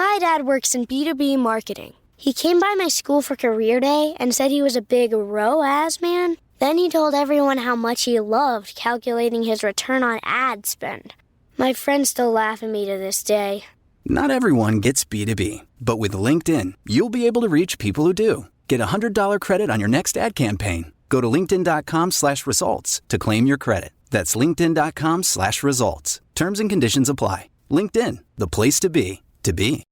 My dad works in B2B marketing. He came by my school for career day and said he was a big ROAS man. Then he told everyone how much he loved calculating his return on ad spend. My friends still laugh at me to this day. Not everyone gets B2B, but with LinkedIn, you'll be able to reach people who do. Get a $100 credit on your next ad campaign. Go to linkedin.com/results to claim your credit. That's linkedin.com/results. Terms and conditions apply. LinkedIn, the place to be, to be.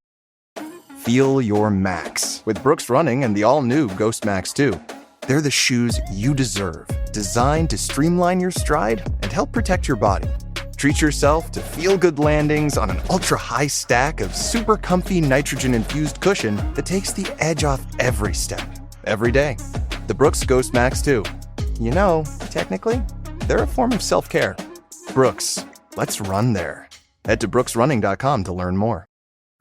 Feel your max with Brooks Running and the all-new Ghost Max 2. They're the shoes you deserve, designed to streamline your stride and help protect your body. Treat yourself to feel-good landings on an ultra-high stack of super comfy nitrogen-infused cushion that takes the edge off every step, every day. The Brooks Ghost Max 2. You know, technically, they're a form of self-care. Brooks, let's run there. Head to brooksrunning.com to learn more.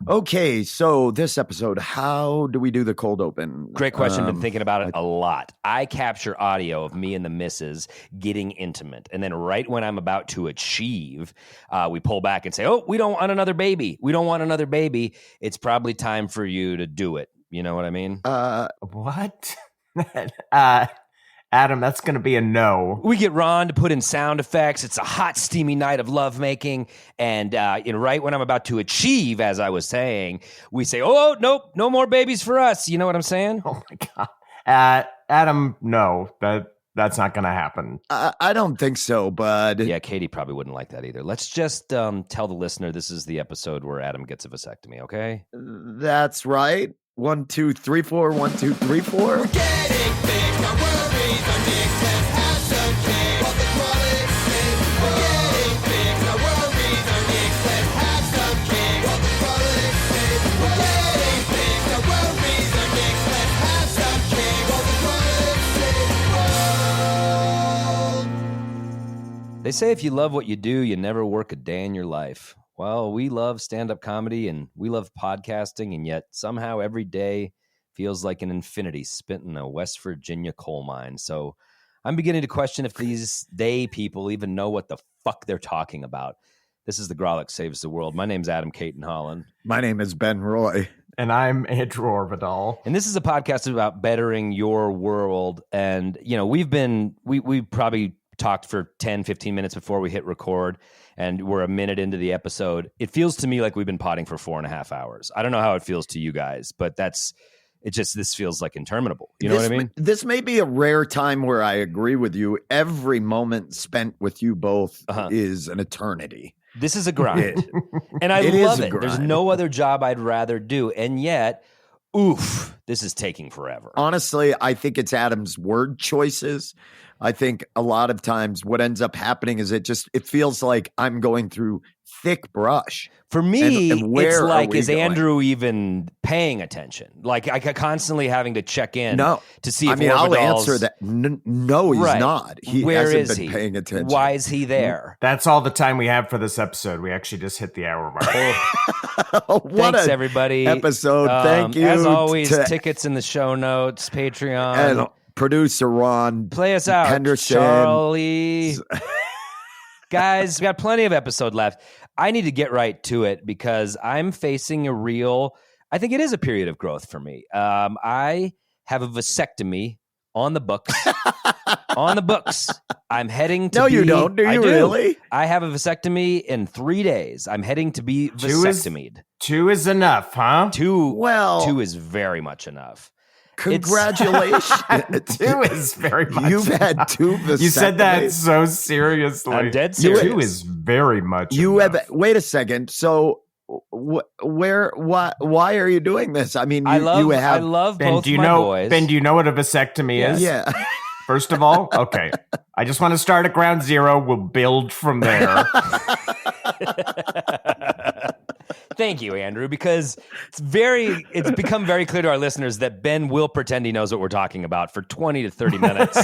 Okay, so this episode, how do we do the cold open? Great question. Been thinking about it a lot. I capture audio of me and the missus getting intimate. And then right when I'm about to achieve, we pull back and say, oh, we don't want another baby. We don't want another baby. It's probably time for you to do it. You know what I mean? What? Adam, that's going to be a no. We get Ron to put in sound effects. It's a hot, steamy night of lovemaking. And right when I'm about to achieve, as I was saying, we say, oh, nope, no more babies for us. You know what I'm saying? Oh, my God. Adam, no, that's not going to happen. I don't think so, bud. Yeah, Katie probably wouldn't like that either. Let's just tell the listener this is the episode where Adam gets a vasectomy, okay? That's right. 1, 2, 3, 4. 1, 2, 3, 4. We're getting big, no worries, our dicks, let's have some cake. While the frolic sings, we're getting big, no worries, our dicks, let's have some cake. While the frolic sings, we're getting big, no worries, our dicks, let's have some cake. While the frolic sings, They say if you love what you do, you never work a day in your life. Well, we love stand-up comedy and we love podcasting, and yet somehow every day feels like an infinity spent in a West Virginia coal mine. So I'm beginning to question if these people even know what the fuck they're talking about. This is the Grolic Saves the World. My name's Adam Caton Holland. My name is Ben Roy. And I'm Andrew Orvidal. And this is a podcast about bettering your world. And, you know, we probably talked for 10, 15 minutes before we hit record, and we're a minute into the episode. It feels to me like we've been potting for 4.5 hours. I don't know how it feels to you guys, but this feels like interminable. You know what I mean? This may be a rare time where I agree with you. Every moment spent with you both is an eternity. This is a grind. And I love it. There's no other job I'd rather do. And yet, oof, this is taking forever. Honestly, I think it's Adam's word choices. I think a lot of times what ends up happening is it feels like I'm going through thick brush. For me, and it's like, is going? Andrew even paying attention? Like, I constantly having to check in to see if I'll Orvidal's... answer that. No, he's not. He hasn't been paying attention. Why is he there? That's all the time we have for this episode. We actually just hit the hour mark. Thanks, everybody. Episode. Thank you. As always, tickets in the show notes, Patreon. And producer Ron. Play us out, Henderson. Charlie. Guys, we got plenty of episode left. I need to get right to it because I'm facing I think it is a period of growth for me. I have a vasectomy on the books. On the books. I'm heading to you don't. Do you really? I have a vasectomy in 3 days. I'm heading to be vasectomied. Two is enough, huh? Two is very much enough. Congratulations. 2 is very much You've had 2 vasectomies. You said that so seriously. I'm dead serious. 2 is very much enough. Wait a second. So why are you doing this? I mean, I love Ben, both my boys. Ben, do you know what a vasectomy is? Yeah. First of all, okay. I just want to start at ground zero. We'll build from there. Thank you, Andrew, because it's become very clear to our listeners that Ben will pretend he knows what we're talking about for 20 to 30 minutes.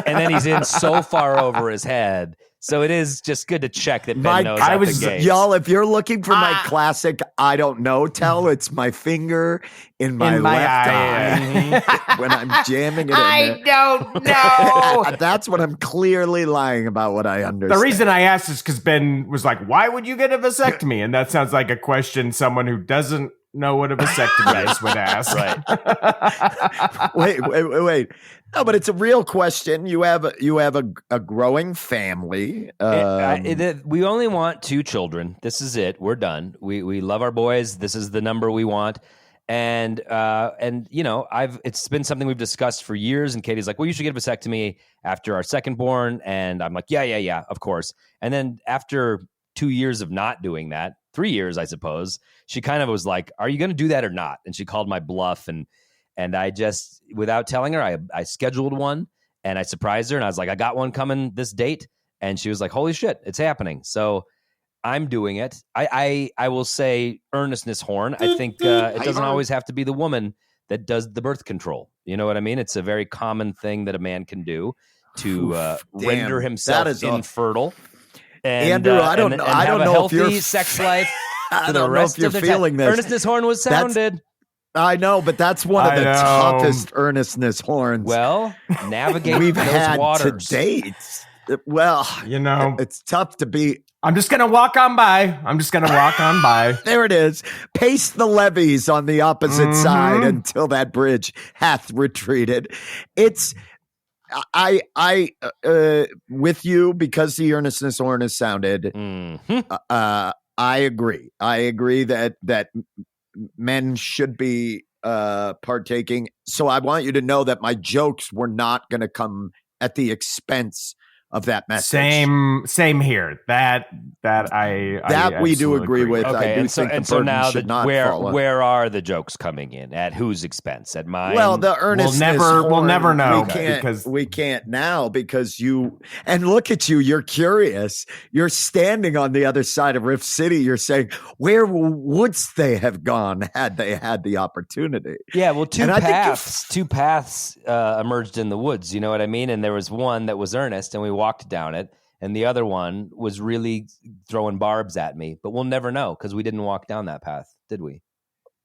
And then he's in so far over his head. So it is just good to check that Ben knows out the gates. Y'all, if you're looking for my classic, I don't know tell, it's my finger in my left eye when I'm jamming it in I don't know. That's when I'm clearly lying about what I understand. The reason I asked is because Ben was like, why would you get a vasectomy? And that sounds like a question someone who doesn't know what a vasectomy is would ask. Right. Wait. No, but it's a real question. You have a growing family. We only want 2 children. This is it. We're done. We love our boys. This is the number we want. And you know, it's been something we've discussed for years. And Katie's like, well, you should get a vasectomy after our second born. And I'm like, yeah, of course. And then after 2 years of not doing that, 3 years, I suppose, she kind of was like, are you going to do that or not? And she called my bluff. And I just, without telling her, I scheduled one and I surprised her. And I was like, I got one coming this date. And she was like, holy shit, it's happening. So I'm doing it. I will say earnestness horn. I think it doesn't always have to be the woman that does the birth control. You know what I mean? It's a very common thing that a man can do to render himself infertile. And, Andrew, I don't and know. have I don't a know if healthy you're sex life. I don't know if you're feeling this. Earnestness horn was sounded. I know, but that's one of the toughest earnestness horns. Well, navigate we've those had waters. to date. Well, You know, it's tough to be. I'm just going to walk on by. There it is. Pace the levees on the opposite side until that bridge hath retreated. It's I with you because the earnestness horn has sounded. I agree. I agree that men should be partaking. So I want you to know that my jokes were not going to come at the expense of that message. Same here. That we do absolutely agree with. Okay, I do and so, think and the so burden now should not where fall on. where are the jokes coming in? At whose expense? At mine? Well, the earnestness we'll horn, never know because we can't now because you and look at you. You're curious. You're standing on the other side of Rift City. You're saying, where wouldst they have gone had they had the opportunity? yeah. Well, And I think two paths emerged in the woods. You know what I mean? And there was one that was earnest, and we walked down it. And the other one was really throwing barbs at me. But we'll never know because we didn't walk down that path, did we?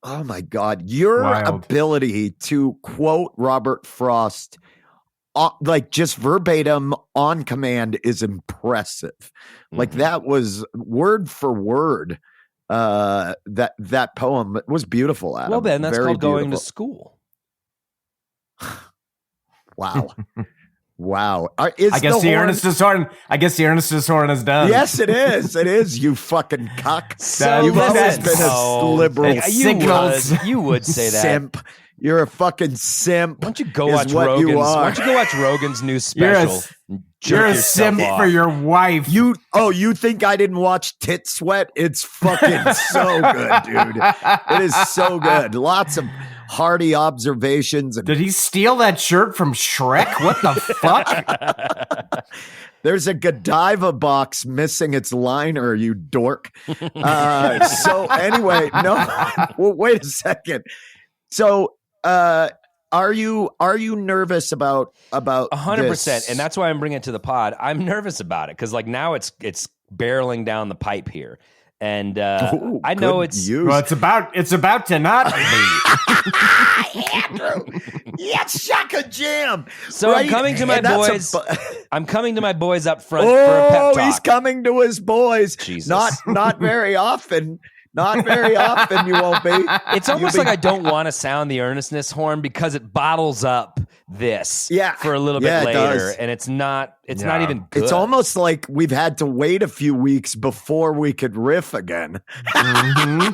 Oh, my God. Your Wild. ability to quote Robert Frost, like just verbatim on command, is impressive. Like that was word for word. That poem was beautiful, Adam. Well, Ben, that's Very called going to beautiful. school. Wow. Wow. I guess the earnestness horn is done. Yes, it is. It is, you fucking cuck. So You've always listen, been a liberal You would say that. simp. You're a fucking simp. Why don't you go is watch what you Rogan's? are. Why don't you go watch Rogan's new special? and jerk You're a yourself simp off? for your wife. You think I didn't watch Tit Sweat? It's fucking so good, dude. It is so good. Lots of hearty observations. And Did he steal that shirt from Shrek? What the fuck? there's a Godiva box missing its liner, you dork. So anyway, no. Well, wait a second. So are you nervous about 100%, and that's why I'm bringing it to the pod. I'm nervous about it because like now it's barreling down the pipe here, and Ooh, I know good it's use. Well, it's about to not be. Andrew, yeah, shaka jam. so right? I'm coming to my And that's boys. a I'm coming to my boys up front for a pep talk. he's coming to his boys. Jesus. Not very often. Not very often you won't be. It's almost like I don't want to sound the earnestness horn because it bottles up this for a little Yeah, bit it later, does. and it's not Yeah. even good. It's almost like we've had to wait a few weeks before we could riff again. I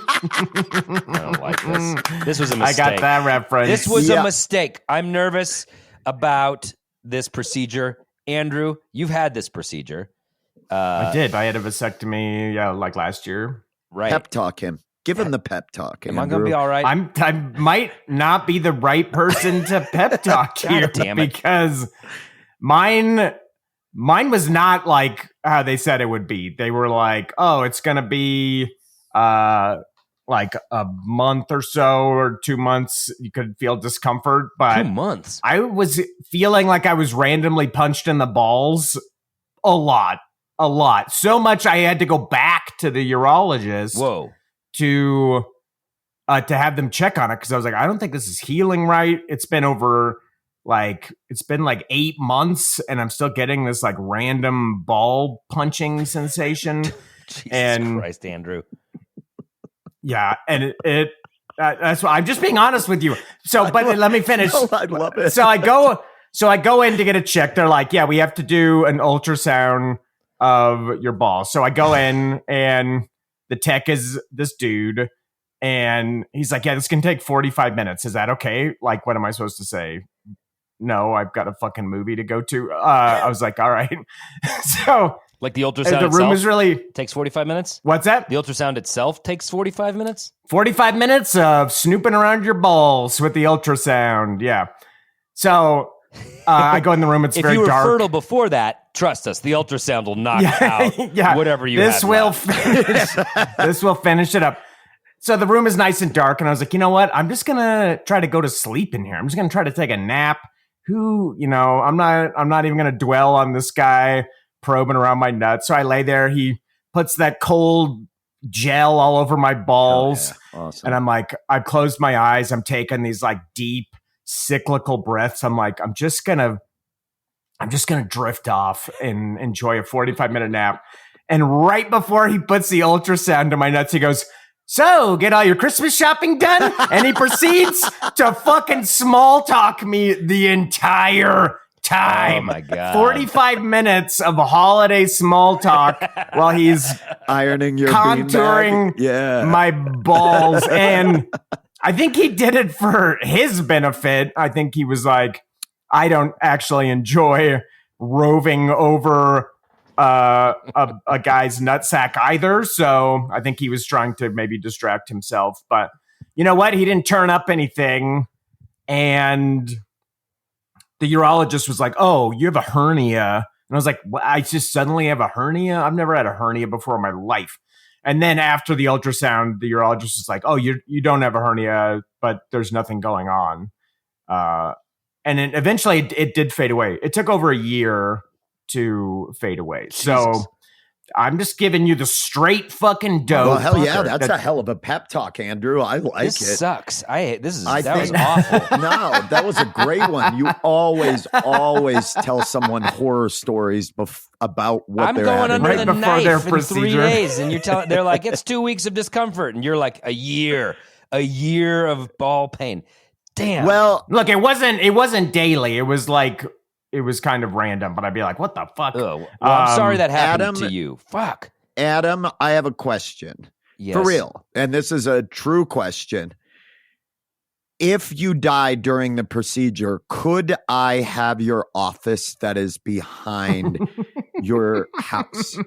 don't like this. This was a I mistake. got that reference. This was Yeah. a mistake. I'm nervous about this procedure. Andrew, you've had this procedure. I did. I had a vasectomy, like last year. Right. Pep talk him. Give him the pep talk. Am I going to be all right? I might not be the right person to pep talk here damn it. because mine was not like how they said it would be. They were like, "Oh, it's going to be like a month or so or 2 months. You could feel discomfort." But 2 months. I was feeling like I was randomly punched in the balls a lot. So much I had to go back to the urologist Whoa. to have them check on it because I was like, I don't think this is healing right. It's been like 8 months and I'm still getting this like random ball punching sensation. Jesus And- Christ, Andrew. Yeah, and That's why I'm just being honest with you. So, but let me finish. No, I love it. So I go in to get a check. They're like, yeah, we have to do an ultrasound of your balls. So I go in and the tech is this dude and he's like, yeah, this can take 45 minutes. Is that okay? Like, what am I supposed to say? No, I've got a fucking movie to go to. I was like, all right. So Like the ultrasound the room itself is really takes 45 minutes? What's that? The ultrasound itself takes 45 minutes? 45 minutes of snooping around your balls with the ultrasound. Yeah. So I go in the room. It's If very you were dark. fertile before that, trust us, the ultrasound will knock out whatever you this had will left. this will finish it up. So the room is nice and dark, and I was like, you know what? I'm just gonna try to go to sleep in here. I'm just gonna try to take a nap. I'm not even gonna dwell on this guy probing around my nuts. So I lay there. He puts that cold gel all over my balls. Oh, yeah. Awesome. And I'm like, I've closed my eyes. I'm taking these like deep cyclical breaths. I'm like, I'm just gonna drift off and enjoy a 45-minute nap. And right before he puts the ultrasound to my nuts, he goes, so get all your Christmas shopping done? And he proceeds to fucking small talk me the entire time. Oh my God. 45 minutes of holiday small talk while he's Ironing your contouring beanbag. my balls. And I think he did it for his benefit. I think he was like, I don't actually enjoy roving over a guy's nutsack either. So I think he was trying to maybe distract himself. But you know what? He didn't turn up anything. And the urologist was like, oh, you have a hernia. And I was like, what? I just suddenly have a hernia? I've never had a hernia before in my life. And then after the ultrasound, the urologist was like, oh, you don't have a hernia, but there's nothing going on. And then eventually it did fade away. It took over a year to fade away. Jesus. So I'm just giving you the straight fucking dope. Well, hell yeah, that's a hell of a pep talk, Andrew. I like This it. sucks. That was think- awful. No, that was a great one. You always tell someone horror stories about what I'm they're going having. under Right the before knife their in 3 procedure. days, and they're like, it's 2 weeks of discomfort, and you're like, a year of ball pain. Damn. Well, Look, it wasn't daily. It was like, it was kind of random, but I'd be like, what the fuck? Ugh. Well, I'm sorry that happened Adam- to you. Fuck. Adam, I have a question. Yes. For real. And this is a true question. If you died during the procedure, could I have your office that is behind your house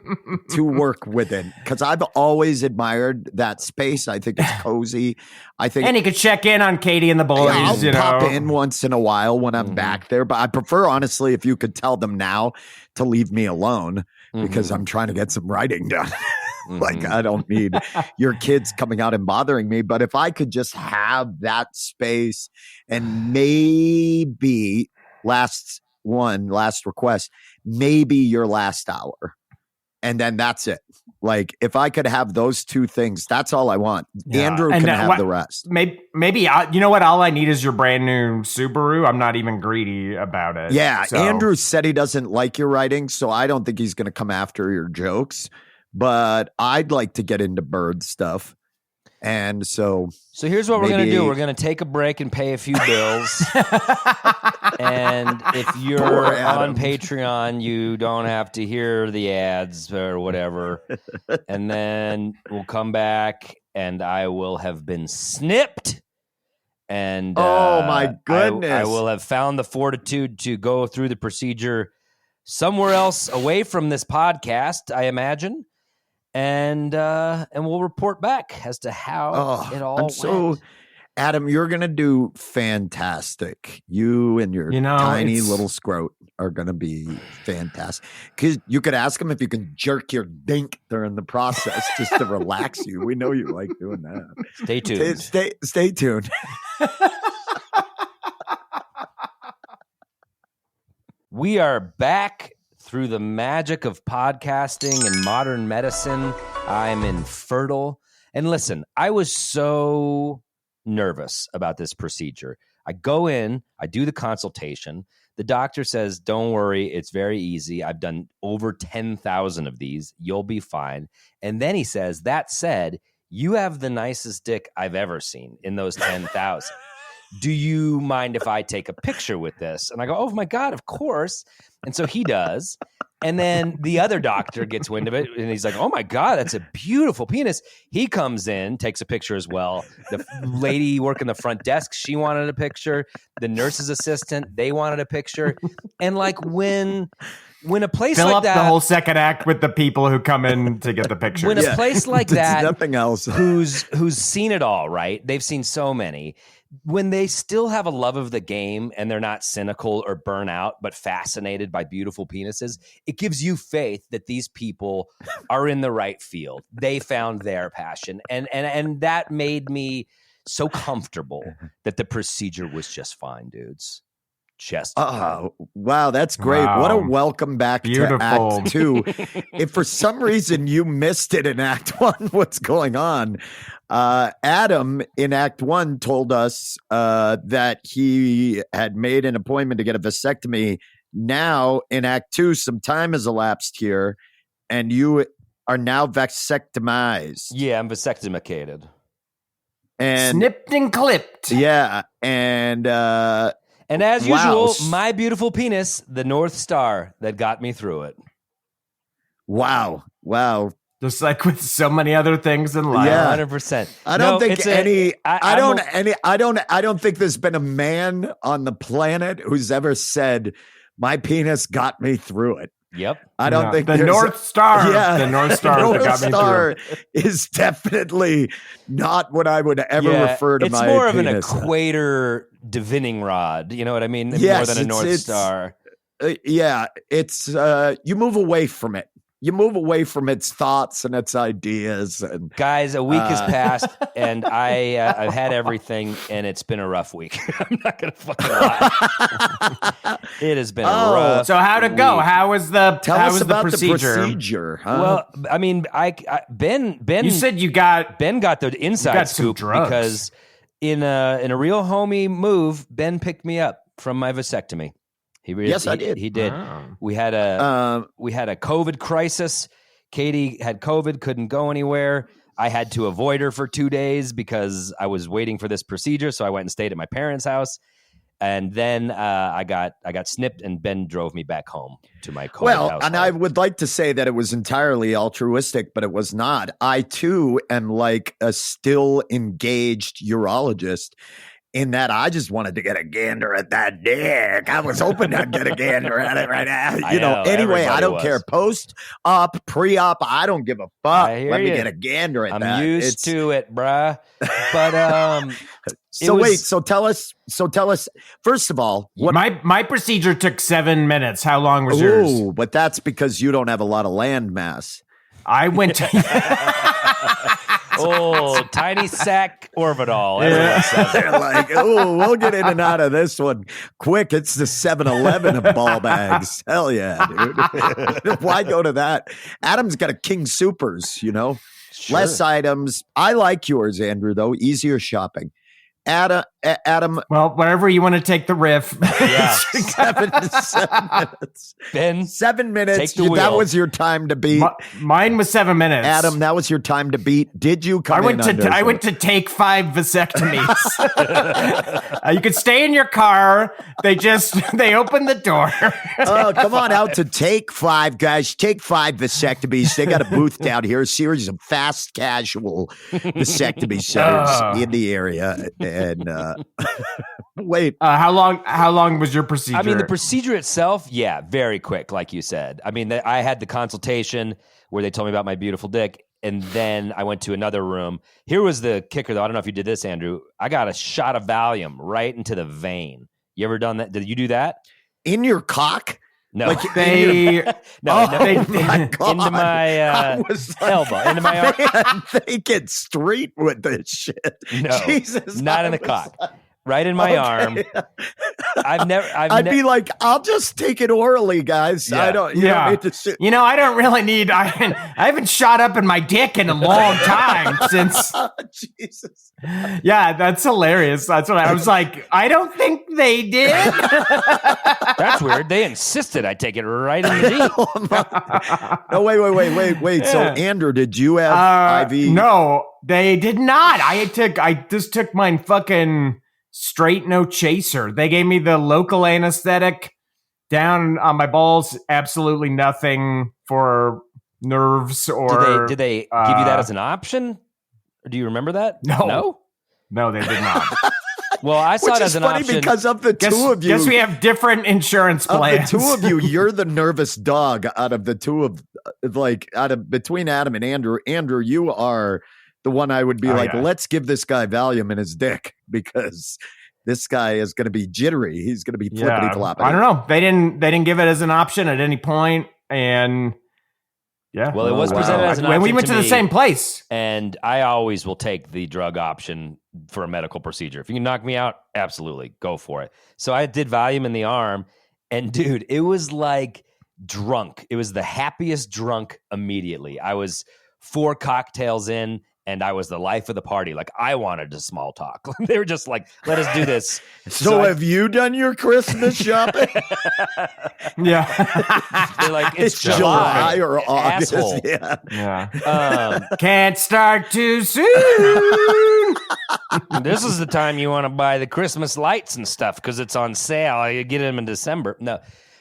to work within? Because I've always admired that space. I think it's cozy. I think And he could check in on Katie and the boys. I'll you pop know. in once in a while when I'm Mhm. back there. But I prefer, honestly, if you could tell them now to leave me alone because Mhm. I'm trying to get some writing done. Like, Mhm. I don't need your kids coming out and bothering me. But if I could just have that space and maybe last request, maybe your last hour. And then that's it. Like, if I could have those two things, that's all I want. Yeah. Andrew And can have what- the rest. Maybe you know what? All I need is your brand new Subaru. I'm not even greedy about it. Yeah, So- Andrew said he doesn't like your writing, so I don't think he's going to come after your jokes. But I'd like to get into bird stuff. And so So here's what we're going to Maybe- do. We're going to take a break and pay a few bills. And if you're Poor on Adam. Patreon, you don't have to hear the ads or whatever. And then we'll come back and I will have been snipped. And Oh, my I goodness. will have found the fortitude to go through the procedure somewhere else away from this podcast, I imagine. And we'll report back as to how it all I'm so went. Adam, you're going to do fantastic. You and your You know, tiny it's- little scrote are going to be fantastic. Because you could ask him if you can jerk your dink during the process just to relax you. We know you like doing that. Stay tuned. Stay tuned. We are back through the magic of podcasting and modern medicine. I'm infertile. And listen, I was so nervous about this procedure. I go in, I do the consultation. The doctor says, don't worry, it's very easy. I've done over 10,000 of these. You'll be fine. And then he says, that said, you have the nicest dick I've ever seen in those 10,000. Do you mind if I take a picture with this? And I go, oh my God, of course. And so he does. And then the other doctor gets wind of it and he's like, oh my God, that's a beautiful penis. He comes in, takes a picture as well. The lady working the front desk, she wanted a picture. The nurse's assistant, they wanted a picture. And like when a place Fill like up that, the whole second act with the people who come in to get the pictures. when a place like that, nothing else. who's seen it all, right? They've seen so many. When they still have a love of the game and they're not cynical or burnt out, but fascinated by beautiful penises, it gives you faith that these people are in the right field. They found their passion. And that made me so comfortable that the procedure was just fine, dudes. Just fine. Wow, that's great. Wow. What a welcome back Beautiful. to Act 2. If for some reason you missed it in Act 1, what's going on? Adam in Act 1 told us that he had made an appointment to get a vasectomy. Now in Act 2, some time has elapsed here, and you are now vasectomized. Yeah, I'm vasectomicated. And Snipped and clipped. yeah, and as wow. usual, my beautiful penis, the North Star that got me through it. wow. Just like with so many other things in life. Yeah. 100%. I don't think I don't think there's been a man on the planet who's ever said my penis got me through it. Yep. I don't think the there's North Star. Yeah, The North Star the that North got me Star through. is definitely not what I would ever refer to it's my more of an penis. equator divining rod. You know what I mean? Yes, more than a North Star. Yeah, it's you move away from it. You move away from its thoughts and its ideas. And Guys, a week has passed, and I've had everything, and it's been a rough week. I'm not gonna fucking lie. It has been a rough. So how'd it go? week. How was the tell how us was about the procedure? the procedure. Huh? Well, I mean, Ben. You said you got Ben got the inside got some scoop drugs. because in a real homie move, Ben picked me up from my vasectomy. Yes, I did. He did. Oh. We had a COVID crisis. Katie had COVID, couldn't go anywhere. I had to avoid her for 2 days because I was waiting for this procedure. So I went and stayed at my parents' house. And then I got snipped, and Ben drove me back home to my COVID household. And I would like to say that it was entirely altruistic, but it was not. I too am like a still engaged urologist in that I just wanted to get a gander at that dick. I was hoping I'd get a gander at it right now. I know, Anyway, I everybody don't was. care. Post-op, pre-op, I don't give a fuck. I hear Let me you. get a gander at that. I'm used to it, bruh. But So tell us, first of all, what my procedure took 7 minutes. How long was yours? Ooh, but that's because you don't have a lot of land mass. I went to tiny sack orbital. They're like, oh, we'll get in and out of this one quick. It's the 7-Eleven of ball bags. Hell yeah, dude. Why go to that? Adam's got a King Supers, Sure. less items. I like yours, Andrew, though. Easier shopping. Adam, well, wherever you want to take the riff. Yeah. 7 minutes. Ben, 7 minutes. Take the That wheel. was your time to beat. Mine was 7 minutes. Adam, that was your time to beat. Did you come I went in to I went to take 5 vasectomies. You could stay in your car. They open the door. Oh, come on out to Take 5, guys. Take 5 vasectomies. They got a booth down here, a series of fast casual vasectomy centers in the area. And wait, How long was your procedure? I mean, the procedure itself, yeah, very quick, like you said. I mean, I had the consultation where they told me about my beautiful dick, and then I went to another room. Here was the kicker, though. I don't know if you did this, Andrew. I got a shot of Valium right into the vein. You ever done that? Did you do that? in your cock? No, Like they no, my God. into my I was like, elbow, into my arm. man, they get street with this shit. No, Jesus, not I in the was cock. like, Right in my okay. arm. I'd be like, I'll just take it orally, guys. Yeah. I don't. You don't need to sit. You know, I don't really need. I haven't shot up in my dick in a long time since. Jesus. Yeah, that's hilarious. That's what I was like. I don't think they did. That's weird. They insisted I take it right in the deep. No, wait. So, Andrew, did you have IV? No, they did not. I just took mine fucking straight, no chaser. They gave me the local anesthetic down on my balls. Absolutely nothing for nerves or. Did they give you that as an option? Or do you remember that? No, they did not. Well, I saw Which it is as an funny option because of the two of you. Guess we have different insurance plans. Of the two of you, you're the nervous dog out of the two of between Adam and Andrew. Andrew, you are the one I would be let's give this guy Valium in his dick because this guy is going to be jittery. He's going to be flippity floppity. I don't know. They didn't give it as an option at any point, and yeah. Well, it was presented as an option. When we went to the same place, and I always will take the drug option for a medical procedure. If you can knock me out, absolutely go for it. So I did Valium in the arm, and dude, it was like drunk. It was the happiest drunk immediately. I was 4 cocktails in, and I was the life of the party. Like, I wanted to small talk. They were just like, let us do this. So have you done your Christmas shopping? yeah. They're like, it's July or August. asshole. Yeah. Can't start too soon. This is the time you want to buy the Christmas lights and stuff because it's on sale. You get them in December. No.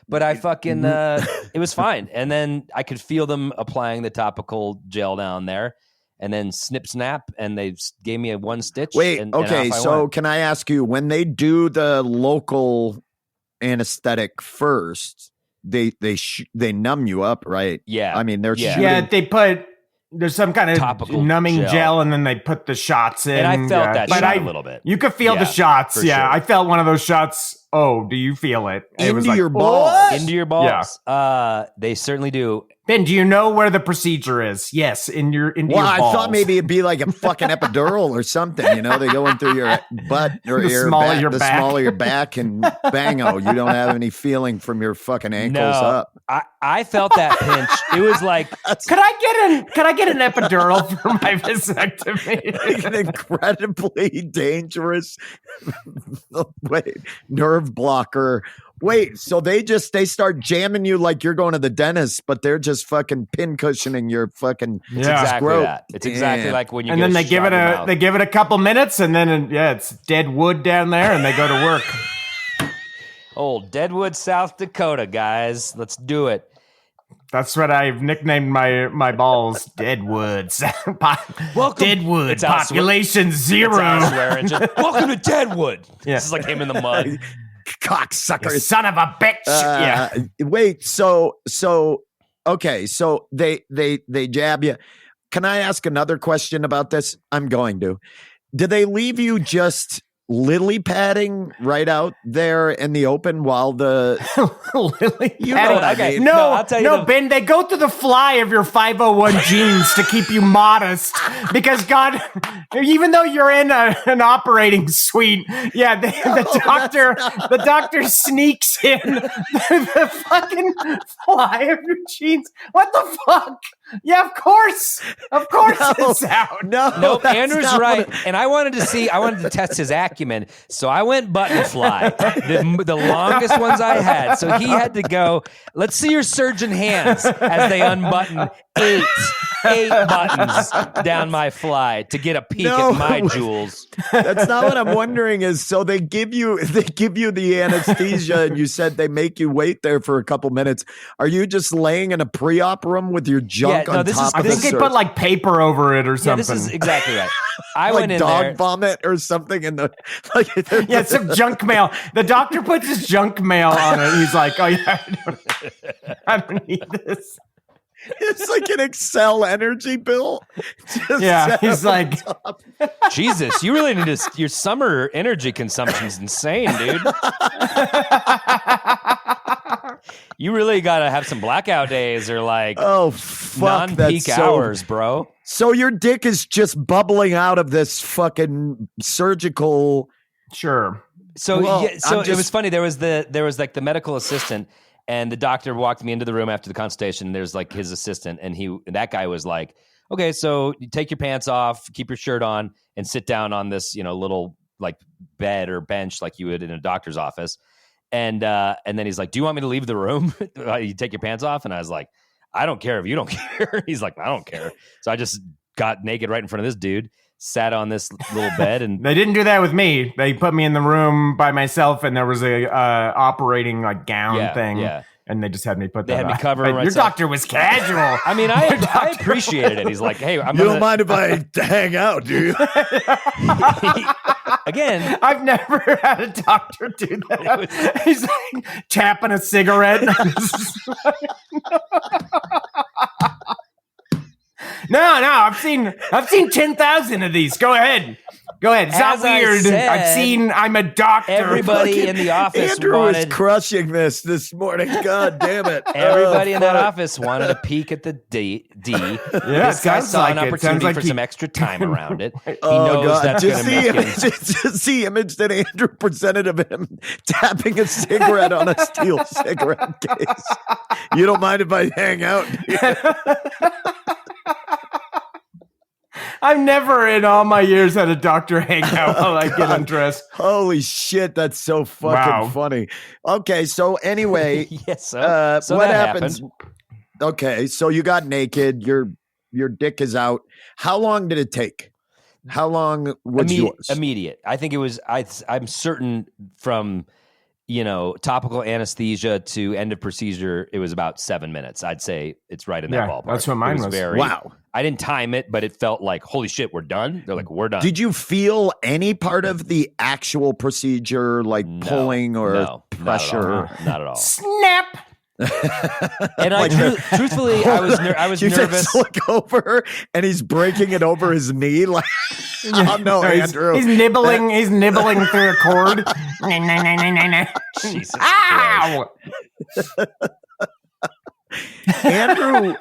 But I fucking, it was fine. And then I could feel them applying the topical gel down there. And then snip, snap, and they gave me a 1 stitch. Wait, and okay, so can I ask you, when they do the local anesthetic first, they numb you up, right? Yeah. I mean, they're Yeah, there's some kind of topical numbing gel, and then they put the shots in. And I felt that but shot a little bit. You could feel the Yeah, shots. for Yeah, sure. I felt one of those shots. Oh, do you feel it? It was into like, your balls. "What?" Into your balls. They certainly do. Ben, do you know where the procedure is? Yes, into your balls. I thought maybe it'd be like a fucking epidural or something. You know, they go in through your butt or The your small of back, your the back. small of your back, and bango, you don't have any feeling from your fucking ankles up. I felt that pinch. It was like, Could I get an epidural for my vasectomy? Like an incredibly dangerous nerve blocker. Wait, so they start jamming you like you're going to the dentist, but they're just fucking pin cushioning your fucking exactly scrote. that. It's exactly Yeah. like when you And get then a shot in the mouth. give it a couple minutes, and then it's dead wood down there, and they go to work. Old Deadwood, South Dakota, guys. Let's do it. That's what I've nicknamed my balls. Deadwoods. Welcome. Deadwood. It's our Population It's zero. our swear engine. Welcome to Deadwood. Yeah. This is like him in the mud. You Cocksuckers. son of a bitch. Yeah. Wait, so okay, so they jab you. Can I ask another question about this? I'm going to. Do they leave you just lily padding right out there in the open while the Lily You know what I Okay. mean. No, No, I'll tell you no, the- Ben, they go through the fly of your 501 genes to keep you modest because God, even though you're in an operating suite, yeah, the doctor sneaks in the fucking fly of your genes. What the fuck? Yeah, of course it's out. No, Nope, that's Andrew's not right. what And I wanted to test his acumen. So I went button fly, the longest ones I had. So he had to go, let's see your surgeon hands as they unbutton eight buttons down my fly to get a peek No. at my jewels. That's not what I'm wondering is, so they give you the anesthesia and you said they make you wait there for a couple minutes. Are you just laying in a pre-op room with your junk Yeah, no, on this top is- I of think the they put like paper over it or Yeah, something. this is exactly right. I like went in dog there. vomit or something in the like Yeah, some junk mail. The doctor puts his junk mail on it. He's like, "Oh yeah, I don't need this." It's like an Excel energy bill. Just Yeah, set he's up on like, top. Jesus, you really need to. Your summer energy consumption's insane, dude. You really got to have some blackout days or like Oh fuck, non-peak that's so- hours, bro. So your dick is just bubbling out of this fucking surgical Sure. So Well, it was funny. There was like the medical assistant, and the doctor walked me into the room after the consultation. And there's like his assistant, and that guy was like, "Okay, so you take your pants off, keep your shirt on, and sit down on this, little like bed or bench like you would in a doctor's office." And then he's like, "Do you want me to leave the room? You take your pants off?" And I was like, "I don't care if you don't care." He's like, "I don't care." So I just got naked right in front of this dude, sat on this little bed, and They didn't do that with me. They put me in the room by myself, and there was a operating like gown thing. Yeah. And they just had me put that on. They had me cover Your myself. doctor was casual. I mean, I appreciated it. He's like, "Hey, You don't mind if I hang out, do you?" Again, I've never had a doctor do that. He's like tapping a cigarette. No, I've seen 10,000 of these. Go ahead. It's not weird. I'm a doctor. Everybody in the office Andrew is crushing this morning. God damn it. Everybody in that office wanted a peek at the D. This guy saw an opportunity for some extra time around it. He knows that's going to make him... Just the image that Andrew presented of him tapping a cigarette on a steel cigarette case. You don't mind if I hang out? I've never in all my years had a doctor hang out while I get undressed. Holy shit, that's so fucking funny. Okay, so anyway, yes, so what that happens? happened. Okay, so you got naked, your dick is out. How long did it take? How long was yours? Immediate. I think it was. I'm certain from topical anesthesia to end of procedure, it was about 7 minutes. I'd say it's right in that ballpark. That's what mine was. Wow. I didn't time it, but it felt like, holy shit, we're done. They're like, we're done. Did you feel any part of the actual procedure, like pulling or pressure? Not at all. Snap. And truthfully, I was you nervous. Just look over and he's breaking it over his knee. Like, oh no, Andrew. He's nibbling through a cord. Jesus Ow! Andrew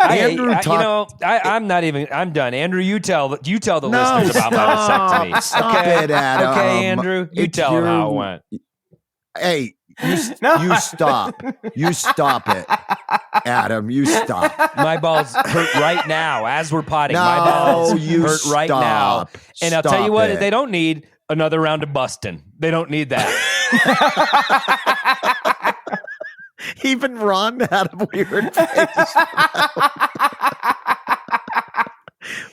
talked. I'm not even. I'm done. Andrew, you tell the listeners about my vasectomy. Stop it, Adam. Okay, Andrew, you tell them how it went. Hey, you stop. You stop it, Adam. You stop. My balls hurt right now as we're potting. My balls hurt right now. And I'll tell you what, they don't need another round of busting. They don't need that. Even Ron had a weird face.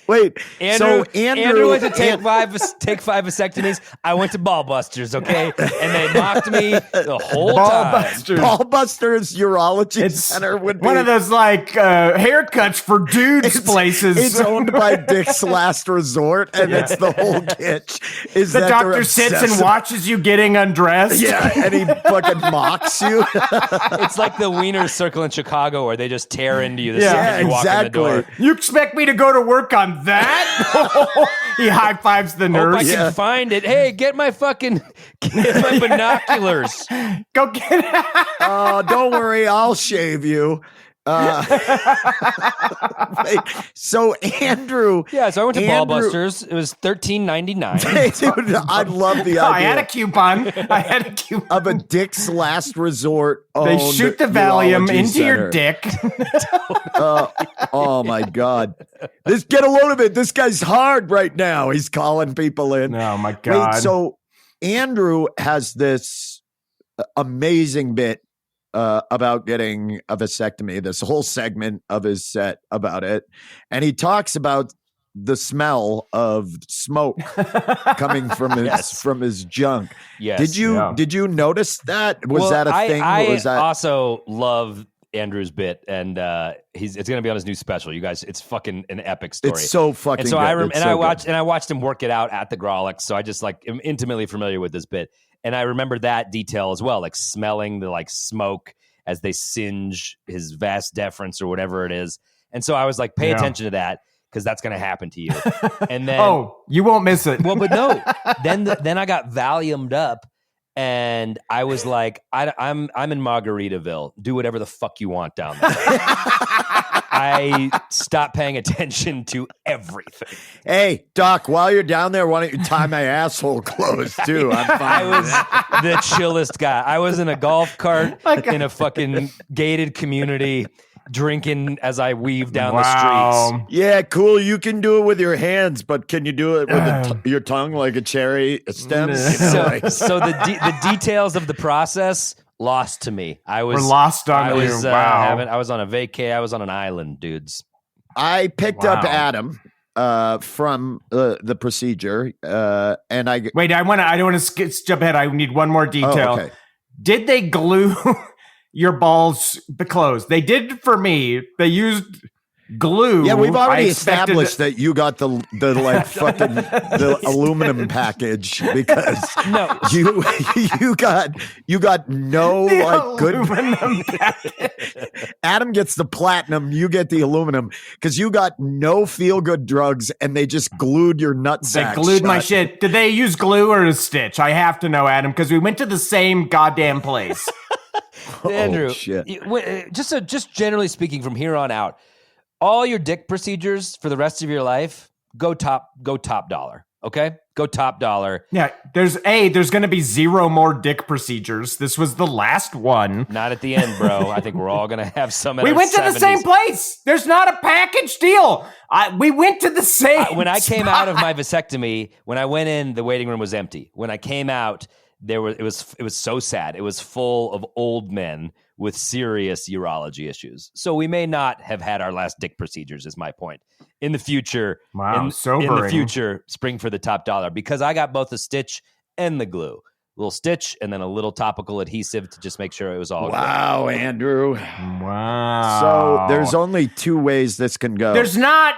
Wait, Andrew went to take five. take 5 vasectomies. I went to Ballbusters, okay, and they mocked me the whole time. Ballbusters Urology Center would be one of those like haircuts for dudes places. It's owned by Dick's Last Resort, and it's the whole kitsch. Is the that doctor sits and watches you getting undressed? Yeah, and he fucking mocks you. It's like the Wiener Circle in Chicago, where they just tear into you the second you walk in the door. You expect me to go to work on that? He high fives the nurse. Hope I can find it. Hey, get my binoculars. Go get it. Oh, don't worry, I'll shave you. Wait, so Andrew, so I went to Ballbusters. It was $13.99. Dude, I love the idea. I had a coupon of a Dick's Last Resort. They shoot the Valium into your dick. Oh my God! Get a load of it. This guy's hard right now. He's calling people in. Oh my God! Wait, so Andrew has this amazing bit about getting a vasectomy, this whole segment of his set about it. And he talks about the smell of smoke coming from his junk. Yes. Did you notice that? Was that a thing? I also love Andrew's bit, and it's going to be on his new special. You guys, it's fucking an epic story. It's so fucking and so good. I watched him work it out at the Grolics, so I just am intimately familiar with this bit. And I remember that detail as well, like smelling the smoke as they singe his vas deferens or whatever it is. And so I was like, pay attention to that, because that's going to happen to you. And then you won't miss it. Well, but no. Then I got Valiumed up, and I was like, I'm in Margaritaville. Do whatever the fuck you want down there. I stopped paying attention to everything. Hey, Doc, while you're down there, why don't you tie my asshole closed too? I'm fine. I was the chillest guy. I was in a golf cart in a fucking gated community, drinking as I weaved down the streets. Yeah, cool. You can do it with your hands, but can you do it with your tongue like a cherry stem? So the details of the process lost to me. We're lost on you. I was on a vacay. I was on an island, dudes. I picked up Adam from the procedure, and I wait. I don't want to jump ahead. I need one more detail. Oh, okay. Did they glue your balls closed? They did for me. They used glue. Yeah, we've already established that you got the like fucking the aluminum package because you got no like good. Adam gets the platinum, you get the aluminum because you got no feel good drugs, and they just glued your nutsack. They glued my shit. Did they use glue or a stitch? I have to know, Adam, because we went to the same goddamn place. Andrew, shit. Just generally speaking, from here on out, all your dick procedures for the rest of your life, go top dollar. Okay, go top dollar. Yeah, there's going to be 0 more dick procedures. This was the last one. Not at the end, bro. I think we're all going to have some. We went to the same place. There's not a package deal. We went to the same. When I came out of my vasectomy, when I went in, the waiting room was empty. When I came out, it was so sad. It was full of old men with serious urology issues. So we may not have had our last dick procedures, is my point. In the future, sobering. In the future, spring for the top dollar, because I got both the stitch and the glue. A little stitch and then a little topical adhesive to just make sure it was all Wow, good. Andrew. Wow. So there's only 2 ways this can go. There's not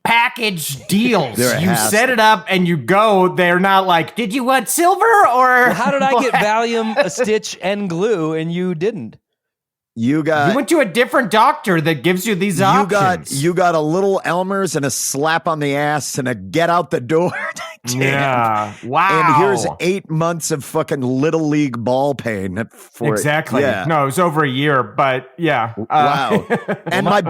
package deals. There You has set to. it up and you go. They're not like, did you want silver or Well, how did I get Valium, a stitch, and glue, and you didn't? You went to a different doctor that gives you these options. You got a little Elmer's and a slap on the ass and a get out the door. Yeah. Wow. And here's 8 months of fucking little league ball pain. Exactly. Yeah. No, it was over a year, but yeah. Wow. And my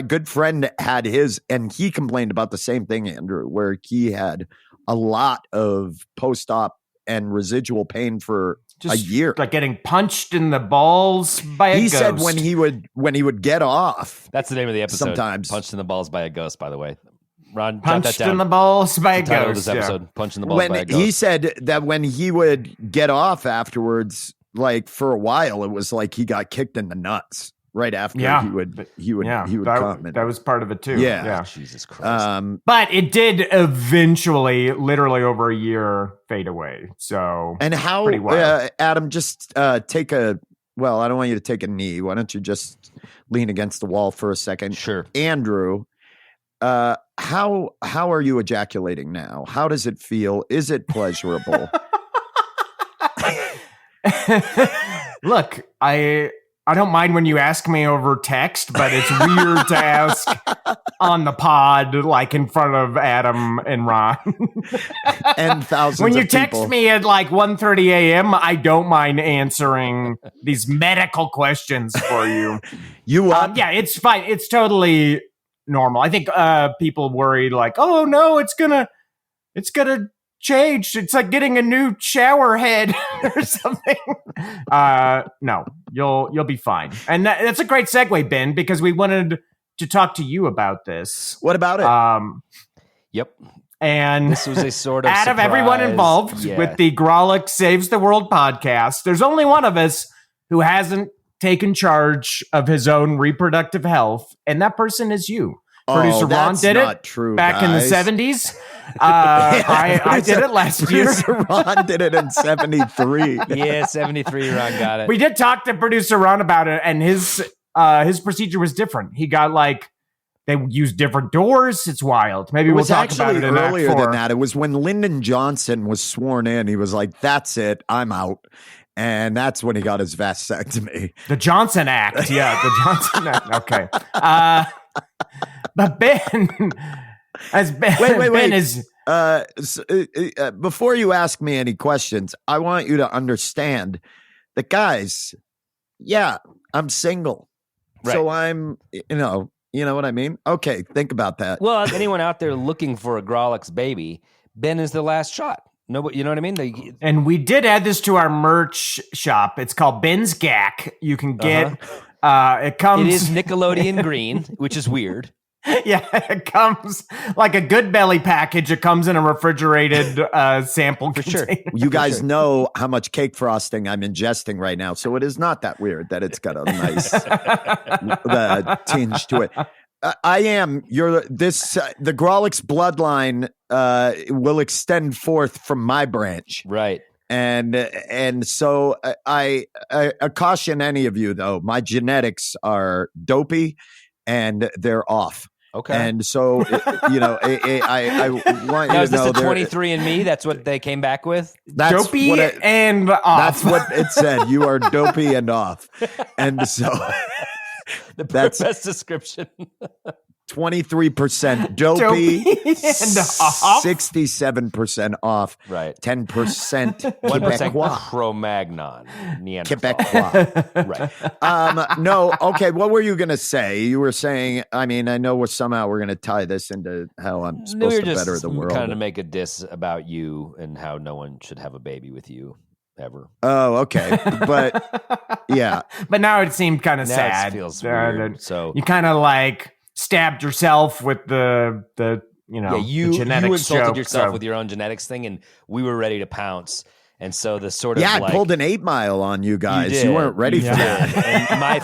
good friend had his, and he complained about the same thing, Andrew, where he had a lot of post-op and residual pain for a year, like getting punched in the balls by a ghost. He said when he would get off. That's the name of the episode. Sometimes punched in the balls by a ghost. By the way, Ron, punched in the balls by a ghost. Title of this episode: Punched in the balls by a ghost. He said that when he would get off afterwards, like for a while, it was like he got kicked in the nuts. Right after he would come. That was part of it too. Yeah. Jesus Christ. But it did eventually, literally over a year, fade away. So and how Adam, just take a I don't want you to take a knee. Why don't you just lean against the wall for a second? Sure. Andrew, how are you ejaculating now? How does it feel? Is it pleasurable? Look, I don't mind when you ask me over text, but it's weird to ask on the pod, like in front of Adam and Ron. And thousands when you of text people. me at like 1:30 a.m., I don't mind answering these medical questions for you. Yeah, it's fine. It's totally normal. I think people worried like, oh no, it's gonna change. It's like getting a new shower head or something. No, you'll be fine. And that's a great segue, Ben, because we wanted to talk to you about this. What about it? Yep. And this was a sort of out of surprise. everyone involved with the Grolic Saves the World podcast, there's only one of us who hasn't taken charge of his own reproductive health, and that person is you. Producer Ron did it back in the 70s. I did it last year. Producer Ron did it in 73. Yeah, 73. Ron got it. We did talk to producer Ron about it, and his procedure was different. He got they used different doors. It's wild. Maybe we'll talk about it in earlier Act 4. than that. It was when Lyndon Johnson was sworn in. He was like, "That's it, I'm out." And that's when he got his vasectomy. The Johnson Act. Yeah, the Johnson Act. Okay. But Ben, wait. Ben is. Before you ask me any questions, I want you to understand that, guys, yeah, I'm single. So I'm, you know what I mean? Okay, think about that. Well, anyone out there looking for a Grolix baby, Ben is the last shot. No, you know what I mean? And we did add this to our merch shop. It's called Ben's Gack. You can get it comes. It is Nickelodeon green, which is weird. Yeah, it comes like a Good Belly package. It comes in a refrigerated sample container. Sure. You guys know how much cake frosting I'm ingesting right now, so it is not that weird that it's got a nice tinge to it. I am. The Grolix bloodline will extend forth from my branch, right? And so I caution any of you though. My genetics are dopey, and they're off. Okay. And so, I want now, you is to this know a 23andMe? That's what they came back with? That's dopey what and off. That's what it said. You are dopey and off. And so that's best description. 23% dopey and off. 67% off. Right. 10% 1% Quebecois. Cro-Magnon. Neanderthal. Quebecois. Right. No. Okay. What were you going to say? You were saying, I mean, I know somehow we're going to tie this into how I'm supposed to better the world. Kind of make a diss about you and how no one should have a baby with you ever. Oh, okay. But yeah. But now it seemed kind of Now sad. It feels weird. So you kind of like stabbed yourself with the the genetics you insulted joke, yourself with your own genetics thing, and we were ready to pounce. And so the sort of I pulled an 8 Mile on you guys. You weren't ready for that. And my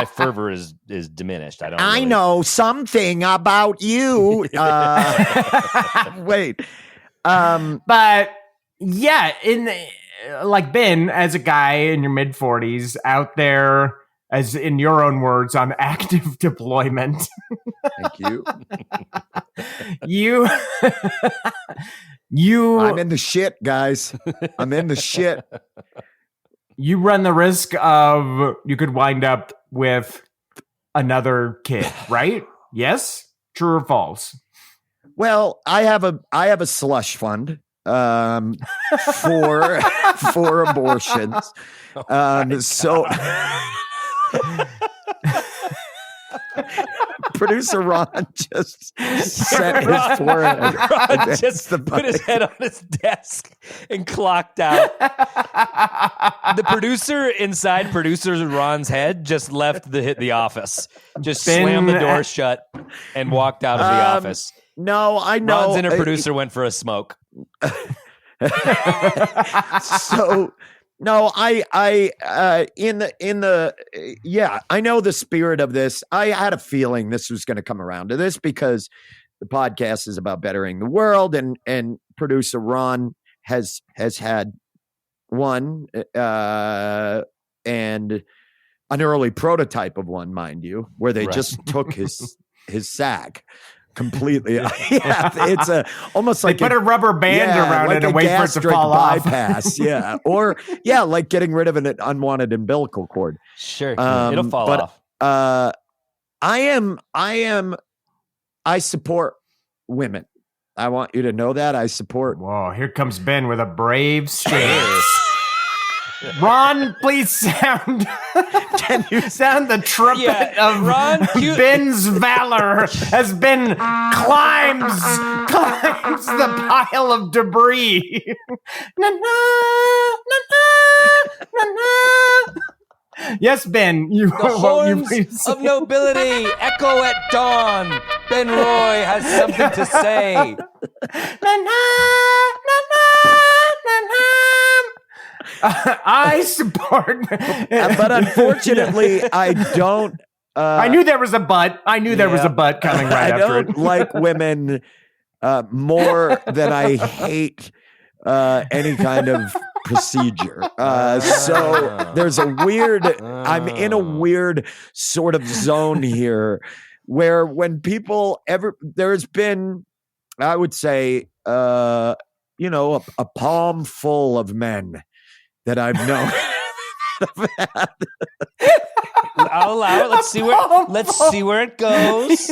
fervor is diminished. I know something about you. Wait. But yeah, like Ben, as a guy in your mid 40s out there, as in your own words, on active deployment. Thank you. I'm in the shit, guys. I'm in the shit. You run the risk of you could wind up with another kid, right? Yes? True or false? Well, I have a slush fund for abortions. So Producer Ron just set his forehead. Ron just put his head on his desk and clocked out. The producer inside producer Ron's head just left the office. Just slammed the door shut and walked out of the office. No, I know. Ron's inner producer went for a smoke. So no, I know the spirit of this. I had a feeling this was going to come around to this because the podcast is about bettering the world, and producer Ron has had one and an early prototype of one, mind you, where they just took his sack completely. It's almost like they put a rubber band around like it and wait for it to fall bypass, off. Or like getting rid of an unwanted umbilical cord. Sure, it'll fall off. I support women. I want you to know that I support. Whoa, here comes Ben with a brave stance. Ron, please sound. Can you sound the trumpet of Ron, Ben's valor as Ben climbs the pile of debris? Na, na, na, na, na, na. Yes, Ben. The horns of nobility echo at dawn. Ben Roy has something to say. Na, na, na, na, na, na. I support, but unfortunately, I don't. I knew there was a but. I knew there was a but coming right after it. I don't like women more than I hate any kind of procedure. So there's a weird. I'm in a weird sort of zone here, where when people there's been, I would say, a palm full of men that I've known. I'll allow it. Let's see where it goes.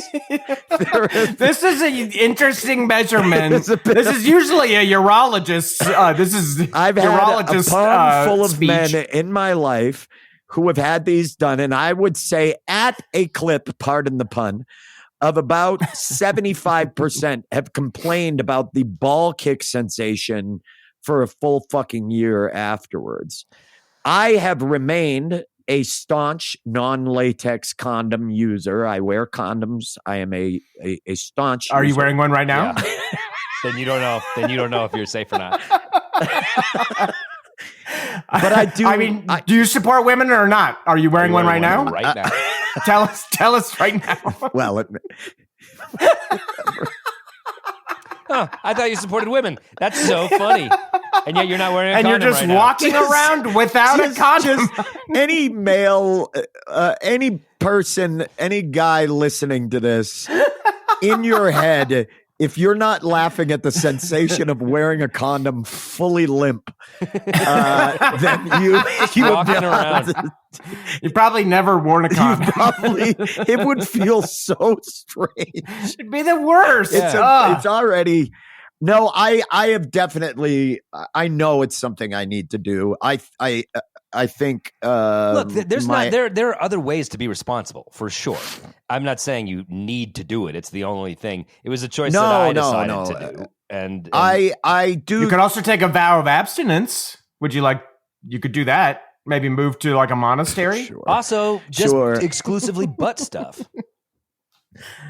This is an interesting measurement. This is usually a urologist. I've had a palm full of men in my life who have had these done, and I would say at a clip, pardon the pun, of about 75% have complained about the ball kick sensation for a full fucking year afterwards. I have remained a staunch non-latex condom user. I wear condoms. I am a staunch Are you user. wearing one right now? Yeah. Then you don't know. Then you don't know if you're safe or not. But I do. I mean, do you support women or not? Are you wearing one right now? Right now. Tell us right now. Well, Huh, I thought you supported women. That's so funny. And yet you're not wearing a And condom you're just right now. walking around without a condom. any male, any person, any guy listening to this, in your head, if you're not laughing at the sensation of wearing a condom fully limp, then you Walking around. You've probably never worn a condom. it would feel so strange. It'd be the worst. It's already. No, I have definitely. I know it's something I need to do. I think. Look, there are other ways to be responsible for sure. I'm not saying you need to do it. It's the only thing. It was a choice that I decided to do. And I do. You could also take a vow of abstinence. Would you like? You could do that. Maybe move to like a monastery. Sure. also just Sure. exclusively butt stuff.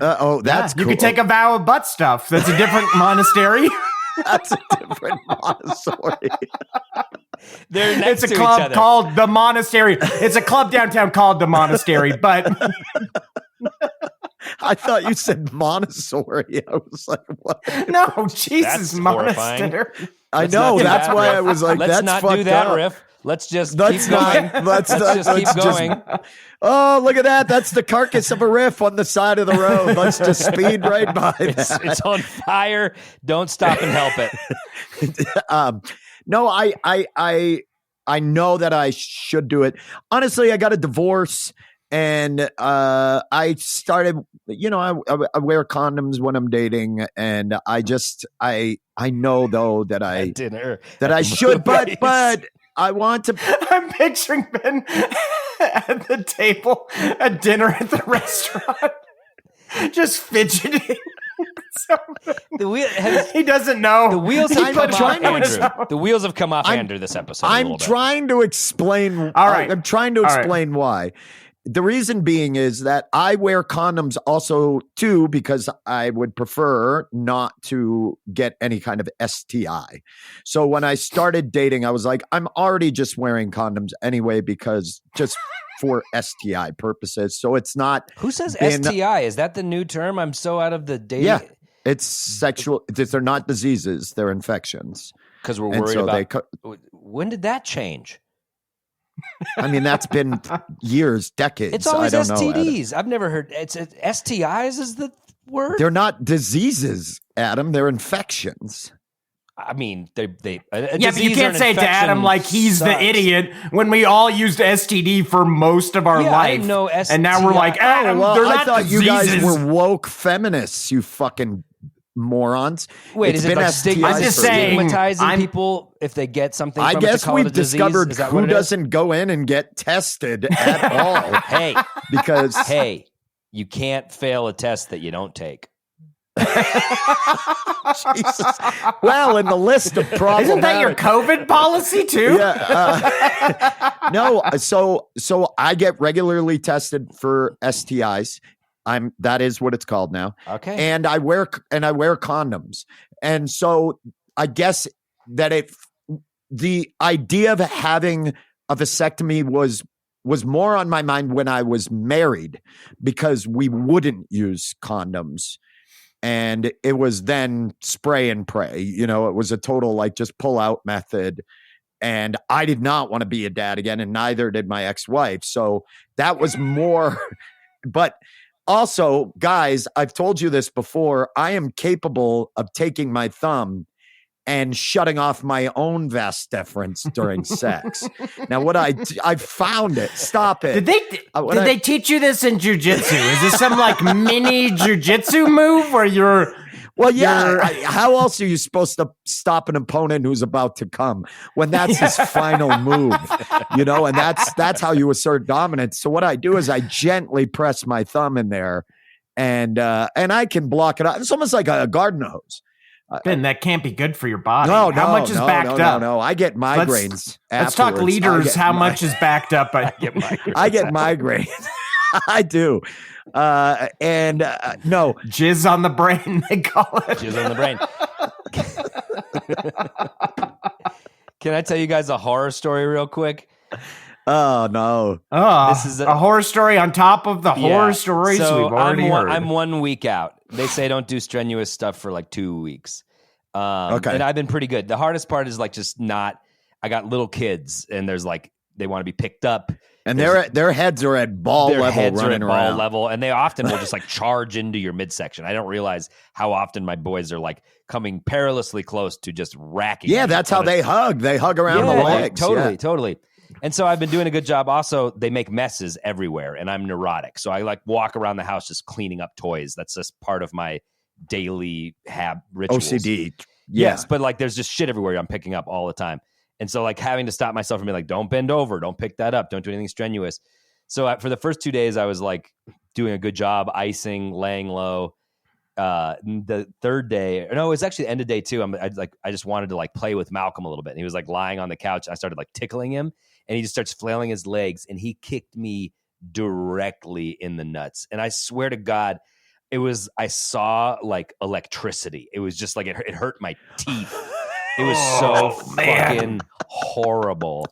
That's cool. You could take a vow of butt stuff. That's a different monastery. That's a different Montessori. They're next It's a to each club other. called the Monastery. It's a club downtown called the Monastery, but I thought you said Montessori. I was like, what? no, Jesus, That's horrifying. Monastery. I Let's know. not do That's that why riff. I was like, let's that's not fucked do that up. riff. Let's just Let's keep going. not. Let's just keep going. Oh, look at that. That's the carcass of a riff on the side of the road. Let's just speed right by that. It's on fire. Don't stop and help it. No, I know that I should do it. Honestly, I got a divorce and I started, I wear condoms when I'm dating, and I know though that I should, but I want to. I'm picturing Ben at the table at dinner at the restaurant, just fidgeting. He doesn't know. The wheels have come off trying to Andrew. The wheels have come off Andrew this episode. a I'm little bit. trying to explain. All right. I'm trying to explain why. The reason being is that I wear condoms also too because I would prefer not to get any kind of STI. So when I started dating, I was like, I'm already just wearing condoms anyway because just for STI purposes. So it's not. Who says STI? Is that the new term? I'm so out of the dating. Yeah, it's sexual. They're not diseases; they're infections. Because we're And worried so about. When did that change? I mean, that's been years, decades. It's always I don't know, Adam. STDs. I've never heard. It's STIs is the word. They're not diseases, Adam. They're infections. I mean, they. Yeah, but you can't say to Adam like he's the idiot when we all used STD for most of our Yeah, life. I didn't know and now we're like, Adam, well, they're I not thought diseases. you guys were woke feminists, you fucking morons. Wait, It's is it been like STIs I'm just for years. saying, stigmatizing people if they get something? I from it to guess call it a we've disease? discovered Is that who what it is? doesn't go in and get tested at all. Hey, Because hey, you can't fail a test that you don't take. Jesus. Well, in the list of problematic, Isn't that your COVID policy too? Yeah. No. So I get regularly tested for STIs. That is what it's called now. Okay. And I wear condoms. And so I guess that the idea of having a vasectomy was more on my mind when I was married because we wouldn't use condoms. And it was then spray and pray. You know, it was a total like just pull out method. And I did not want to be a dad again, and neither did my ex-wife. So that was more. But also, guys, I've told you this before. I am capable of taking my thumb and shutting off my own vas deferens during sex. Now, what I found it. Stop it. Did they teach you this in jujitsu? Is this some like mini jujitsu move where you're Well, yeah. How else are you supposed to stop an opponent who's about to come when that's his final move? And that's how you assert dominance. So what I do is I gently press my thumb in there, and I can block it out. It's almost like a garden hose. Ben, that can't be good for your body. No, how much is backed up? No, I get migraines. Let's talk liters. How much is backed up? I get migraines. I get migraines. I do. No. Jizz on the brain, they call it. Jizz on the brain. Can I tell you guys a horror story real quick? Oh, no. This is a horror story on top of the horror stories so we've already heard. I'm 1 week out. They say don't do strenuous stuff for like 2 weeks. Okay. And I've been pretty good. The hardest part is like just not, I got little kids and there's like, they want to be picked up. And their heads are at ball level running around. Ball level, and they often will just like charge into your midsection. I don't realize how often my boys are like coming perilously close to just racking. Yeah, that's how they hug. They hug around the legs. Totally. And so I've been doing a good job. Also, they make messes everywhere, and I'm neurotic. So I like walk around the house just cleaning up toys. That's just part of my daily rituals. OCD. Yes, but like there's just shit everywhere I'm picking up all the time. And so like having to stop myself from being like, don't bend over, don't pick that up, don't do anything strenuous. So for the first 2 days, I was like doing a good job, icing, laying low. The third day, no, it was actually the end of day 2. I just wanted to like play with Malcolm a little bit. And he was like lying on the couch. I started like tickling him, and he just starts flailing his legs, and he kicked me directly in the nuts. And I swear to God, I saw like electricity. It was just like it hurt my teeth. It was so fucking horrible.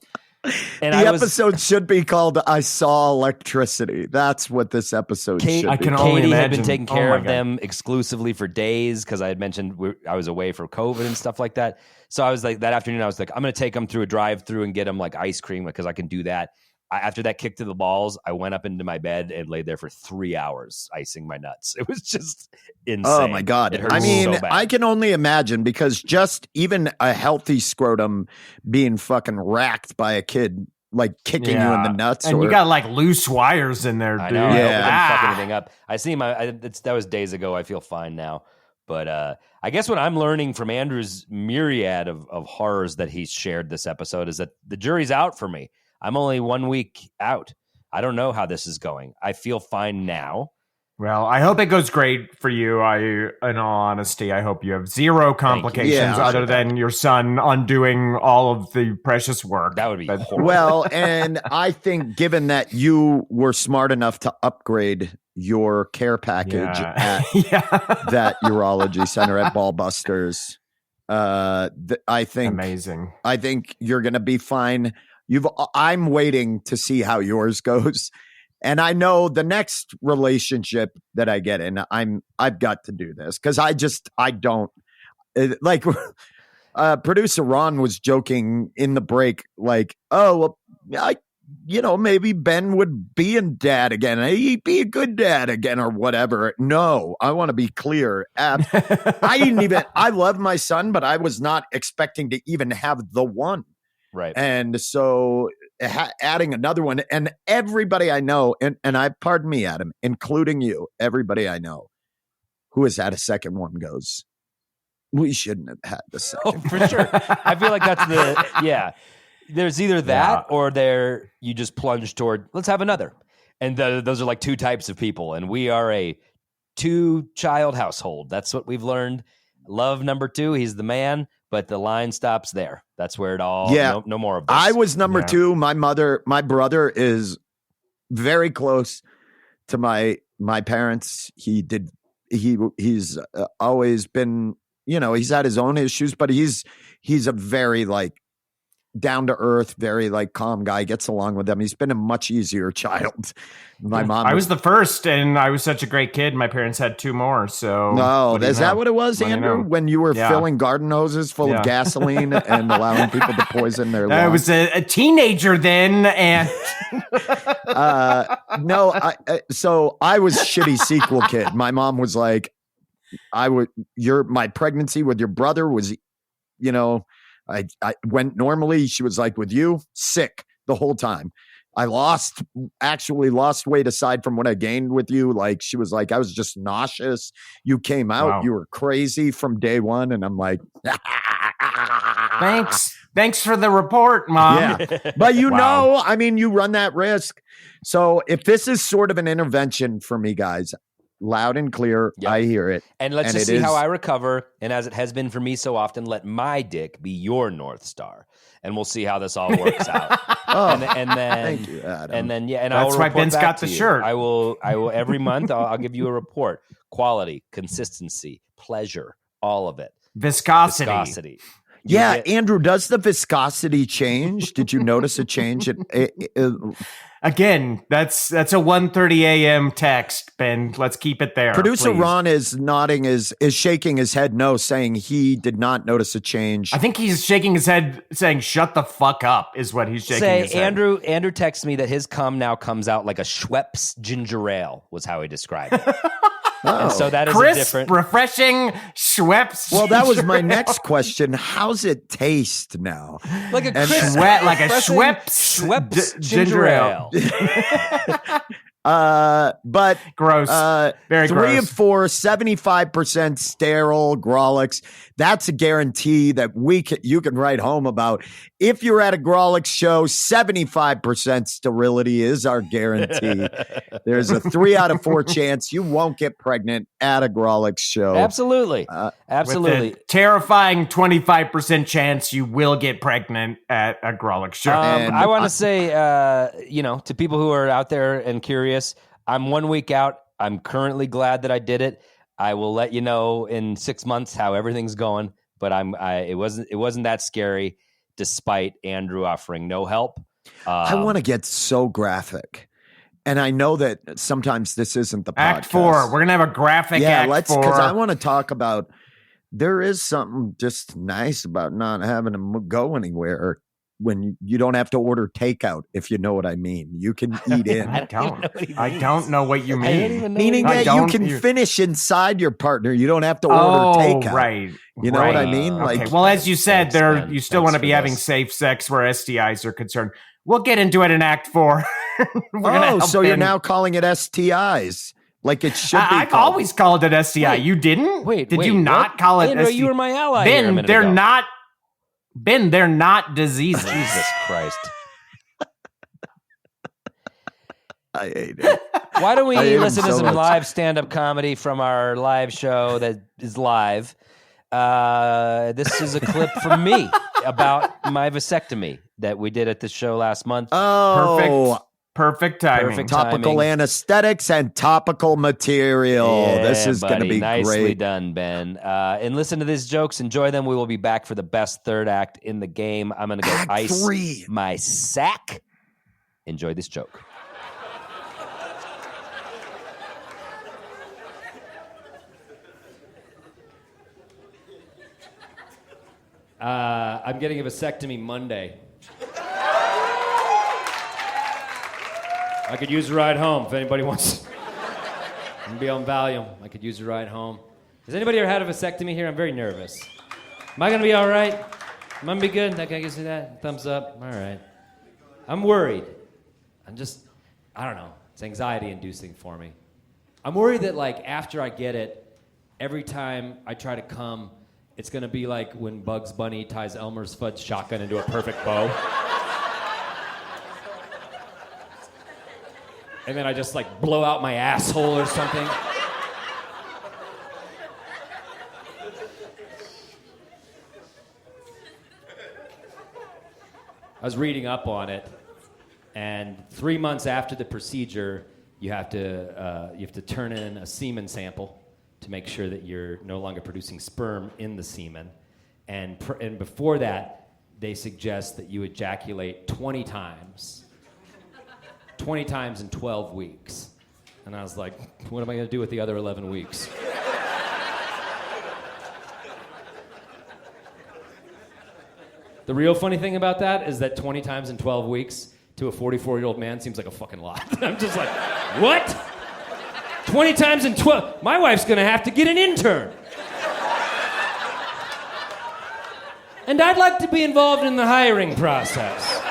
And the episode should be called "I Saw Electricity." That's what this episode should be. Katie had been taking care of them exclusively for days because I had mentioned I was away for COVID and stuff like that. So I was like, that afternoon, I was like, I'm going to take them through a drive-through and get them like ice cream because I can do that. After that kick to the balls, I went up into my bed and laid there for 3 hours icing my nuts. It was just insane. Oh my God. It hurt I mean, so bad. I can only imagine because just even a healthy scrotum being fucking racked by a kid, like kicking you in the nuts. And you got like loose wires in there, dude. I know. I hope I didn't fuck anything up. I see that was days ago. I feel fine now. But I guess what I'm learning from Andrew's myriad of horrors that he's shared this episode is that the jury's out for me. I'm only 1 week out. I don't know how this is going. I feel fine now. Well, I hope it goes great for you. In all honesty, I hope you have zero complications other than your son undoing all of the precious work. That would be horrible. Well, and I think given that you were smart enough to upgrade your care package at that urology center at Ballbusters, I think amazing. I think you're going to be fine. I'm waiting to see how yours goes. And I know the next relationship that I get in, I've got to do this because I don't like producer Ron was joking in the break, like, oh, well, maybe Ben would be a dad again. He'd be a good dad again or whatever. No, I want to be clear. I love my son, but I was not expecting to even have the one. Right. And so adding another one, and everybody I know, pardon me, Adam, including you, everybody I know who has had a second one goes, we shouldn't have had the second. Oh, for sure. I feel like that's there's either that or you just plunge toward, let's have another. And those are like two types of people. And we are a 2-child household. That's what we've learned. Love number 2. He's the man. But the line stops there. That's where it all. No more of this. I was number 2. My brother is very close to my parents. He's always been, he's had his own issues, but he's a very like down to earth, very like calm guy, gets along with them. He's been a much easier child. My mom. I was the first, and I was such a great kid. My parents had 2 more. So no, is that what it was, Andrew? When you were filling garden hoses full of gasoline and allowing people to poison their lawn? I was a teenager then, and no. So I was shitty sequel kid. My mom was like, my pregnancy with your brother was, I went normally. She was like, with you, sick the whole time. actually lost weight aside from what I gained with you. Like, she was like, I was just nauseous. You came out, Wow. you were crazy from day one. And I'm like, Thanks for the report, Mom. yeah. But Wow. I mean, you run that risk. So if this is sort of an intervention for me, guys, loud and clear, Yep. I hear it. And let's And just it see how is- I recover. And as it has been for me so often, let my dick be your North Star. And we'll see how this all works out. Oh, and then thank you, Adam. and then and That's I'll why report Ben's back got to the you. shirt. I will every month I'll give you a report. Quality, consistency, pleasure, all of it. Viscosity. You Yeah, get- Andrew, does the viscosity change? Did you notice a change? Again, that's a 1:30 a.m. text, Ben. Let's keep it there. Producer please. Ron is nodding, is shaking his head no, saying he did not notice a change. I think he's shaking his head, saying "Shut the fuck up" is what he's shaking his head. Andrew texts me that his cum now comes out like a Schweppes ginger ale, was how he described it. And so that is a Crisp, different. refreshing Schweppes. Well, that was my next question. How's it taste now? Like a And- crisp, Schwe- like a refreshing Schweppes ginger ale. But Gross. Very 3 gross. of 4, 75% sterile Grolix. That's a guarantee that you can write home about. If you're at a Grolix show, 75% sterility is our guarantee. There's a 3 out of 4 chance you won't get pregnant at a Grolix show. Absolutely. Absolutely. With a terrifying 25% chance you will get pregnant at a Grolix show. And I want to say, to people who are out there and curious, I'm 1 week out. I'm currently glad that I did it. I will let you know in 6 months how everything's going. But it wasn't that scary, despite Andrew offering no help. I want to get so graphic. And I know that sometimes this isn't the podcast. Act 4. We're going to have a graphic Act 4. Because I want to talk about, there is something just nice about not having to go anywhere when you don't have to order takeout, if you know what I mean. You can eat in. I don't know what you I don't mean. even know Meaning what that you can finish inside your partner. You don't have to order takeout. Right. You know what I mean? Okay. Like, Well, as you said, Thanks, Ben. you still Thanks want to for be having this. safe sex where STIs are concerned. We'll get into it in Act 4. We're gonna help so you're Ben. now calling it STIs. Like it should be I've called. always called it STI. Wait, you didn't? wait, Did wait, you not what? call it Andrew, STI? you were my ally here a Ben, minute they're ago. not. Ben, they're not diseases. Jesus Christ. I hate it. Why don't we I hate him listen to so some much. live stand-up comedy from our live show that is live? This is a clip from me about my vasectomy that we did at the show last month. Oh, Perfect timing. Perfect. topical timing. anesthetics and topical material. Yeah, This is going to buddy. be nicely great. done, Ben. And listen to these jokes. Enjoy them. We will be back for the best third act in the game. I'm going to go Act ice 3. my sack. Enjoy this joke. I'm getting a vasectomy Monday. I could use a ride home if anybody wants. I'm gonna be on Valium. I could use a ride home. Has anybody ever had a vasectomy here? I'm very nervous. Am I gonna be all right? Am I gonna be good? That guy gives me that thumbs up. All right. I'm worried. I don't know. It's anxiety inducing for me. I'm worried that like after I get it, every time I try to come, it's gonna be like when Bugs Bunny ties Elmer's fudge shotgun into a perfect bow. And then I just like blow out my asshole or something. I was reading up on it, and 3 months after the procedure, you have to turn in a semen sample to make sure that you're no longer producing sperm in the semen, and before that, they suggest that you ejaculate 20 times. 20 times in 12 weeks. And I was like, what am I going to do with the other 11 weeks? The real funny thing about that is that 20 times in 12 weeks to a 44-year-old man seems like a fucking lot. I'm just like, what? 20 times in 12? My wife's going to have to get an intern. And I'd like to be involved in the hiring process.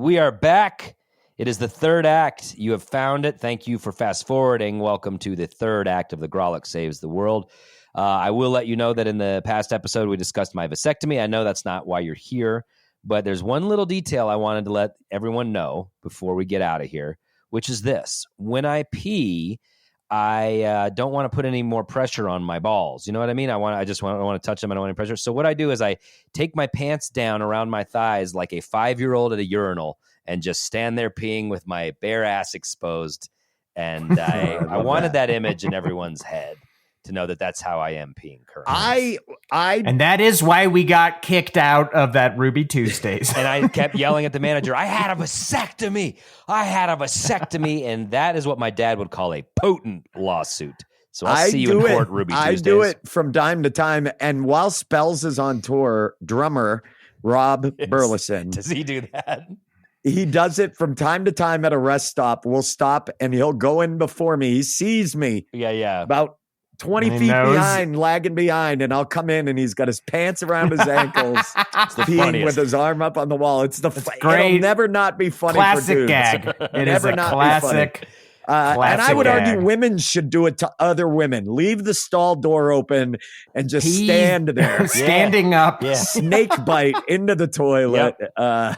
We are back. It is the third act. You have found it. Thank you for fast forwarding. Welcome to the third act of The Grolic Saves the World. I will let you know that in the past episode, we discussed my vasectomy. I know that's not why you're here, but there's one little detail I wanted to let everyone know before we get out of here, which is this. When I pee, I don't want to put any more pressure on my balls. You know what I mean? I want to touch them. I don't want any pressure. So what I do is I take my pants down around my thighs like a 5-year-old at a urinal and just stand there peeing with my bare ass exposed. And I wanted that image in everyone's head to know that that's how I am peeing currently. And that is why we got kicked out of that Ruby Tuesdays. And I kept yelling at the manager, I had a vasectomy. And that is what my dad would call a potent lawsuit. So I'll see you in court, Ruby Tuesdays. I do it from time to time. And while Spells is on tour, drummer Rob Burleson. Does he do that? He does it from time to time at a rest stop. We'll stop and he'll go in before me. He sees me. Yeah. About 20 feet behind, lagging behind, and I'll come in and he's got his pants around his ankles, peeing with his arm up on the wall. It's great. It'll never not be funny. Classic for dudes. Gag. It is a classic. And I would argue women should do it to other women. Leave the stall door open and just stand there. Standing up. Yeah. Snake bite into the toilet. Yep.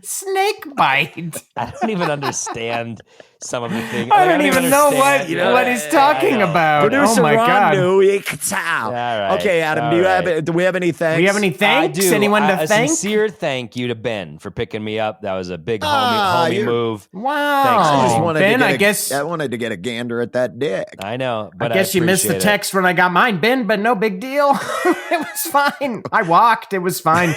Snake bite. I don't even understand some of the things. I don't even know what he's talking about. Producer oh my Ron God. knew. All right. Okay, Adam, All do we have any thanks? Do we have any thanks? I do. Anyone to a thank? sincere thank you to Ben for picking me up. That was a big homie move. Wow. Thanks, I just wanted Ben, I wanted to get a gander at that dick. I know, I but guess you missed the text when I got mine, Ben, but no big deal. It was fine. I walked. It was fine.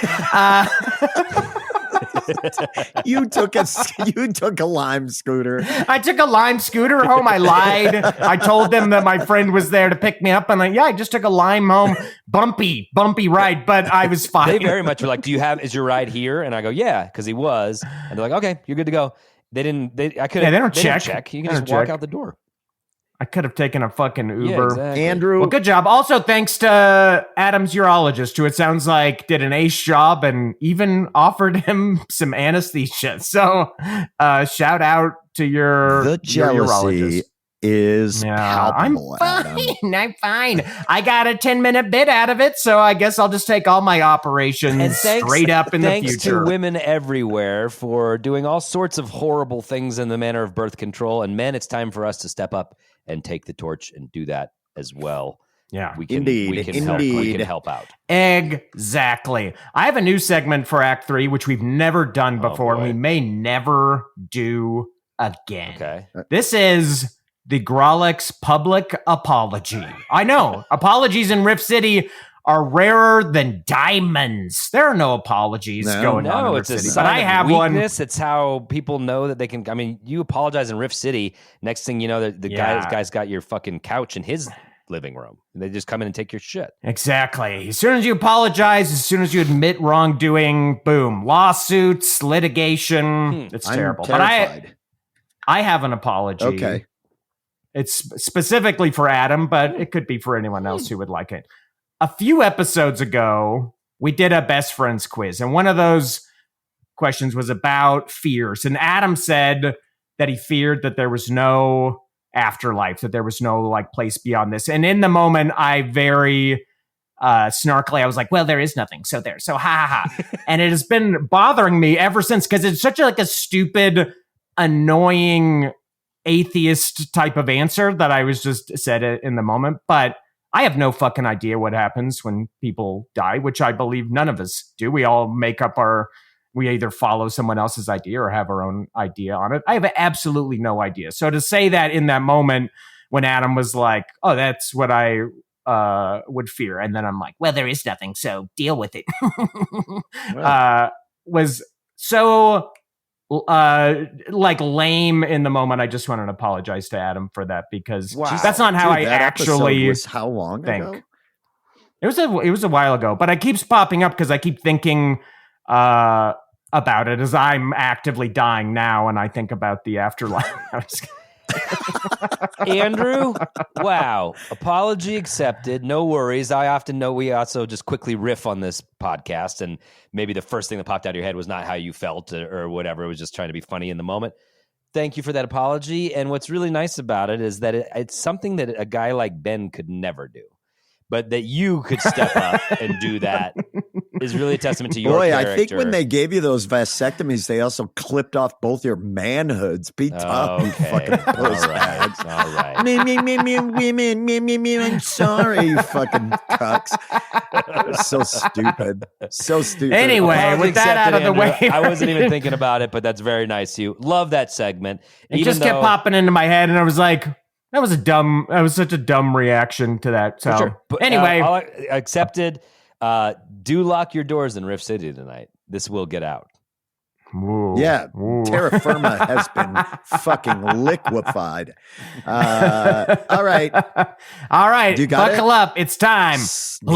You took a Lime scooter. I took a Lime scooter home. I lied. I told them that my friend was there to pick me up, and I just took a Lime home. Bumpy ride, but I was fine. They very much were like, is your ride here? And I go, yeah, because he was. And they're like, okay, you're good to go. They didn't check. You can just walk out the door. I could have taken a fucking Uber. Yeah, exactly. Andrew. Well, good job. Also, thanks to Adam's urologist, who it sounds like did an ace job and even offered him some anesthesia. So, shout out to your urologist. Is palpable. I'm fine. I got a 10-minute bit out of it, so I guess I'll just take all my operations straight up in the future. Thanks to women everywhere for doing all sorts of horrible things in the manner of birth control. And men, it's time for us to step up and take the torch and do that as well. Yeah, we can help out. Exactly. I have a new segment for Act 3, which we've never done before, and we may never do again. Okay. This is the Grolic's public apology. I know, apologies in Rift City are rarer than diamonds. There are no apologies going on in Rift City, but I have weakness. It's how people know that they can. I mean, you apologize in Rift City. Next thing you know, the guy's got your fucking couch in his living room. They just come in and take your shit. Exactly. As soon as you apologize, as soon as you admit wrongdoing, boom, lawsuits, litigation. It's terrible. I'm terrified. But I have an apology. Okay. It's specifically for Adam, but it could be for anyone else who would like it. A few episodes ago, we did a best friends quiz, and one of those questions was about fears. And Adam said that he feared that there was no afterlife, that there was no place beyond this. And in the moment, I very snarkily, I was like, well, there is nothing. So there. So ha ha ha. And it has been bothering me ever since, because it's such a stupid, annoying atheist type of answer that I was just said it in the moment. But I have no fucking idea what happens when people die, which I believe none of us do. We all make up we either follow someone else's idea or have our own idea on it. I have absolutely no idea. So to say that in that moment when Adam was like, oh, that's what I would fear. And then I'm like, well, there is nothing. So deal with it. Was so lame in the moment. I just wanted to apologize to Adam for that, because that's not how I actually was how long ago? It was a while ago, but it keeps popping up because I keep thinking about it as I'm actively dying now, and I think about the afterlife. Andrew, wow. Apology accepted. No worries. I often know we also just quickly riff on this podcast, and maybe the first thing that popped out of your head was not how you felt or whatever. It was just trying to be funny in the moment. Thank you for that apology. And what's really nice about it is that it's something that a guy like Ben could never do. But that you could step up and do that is really a testament to your character. I think when they gave you those vasectomies, they also clipped off both your manhoods. Be tough, you fucking puss bags. All right. Me, I'm sorry, you fucking cucks. So stupid. So stupid. Anyway, Apology with that out accepted, of the Andrew. way. I wasn't even thinking about it, but that's very nice of you. Love that segment. It just kept popping into my head, and I was like, that was such a dumb reaction to that. So Sure. But, anyway, accepted. Do lock your doors in Rift City tonight. This will get out. Ooh, Yeah, ooh. terra firma has been fucking liquefied. All right. All right, You got buckle up. It's time. Snip,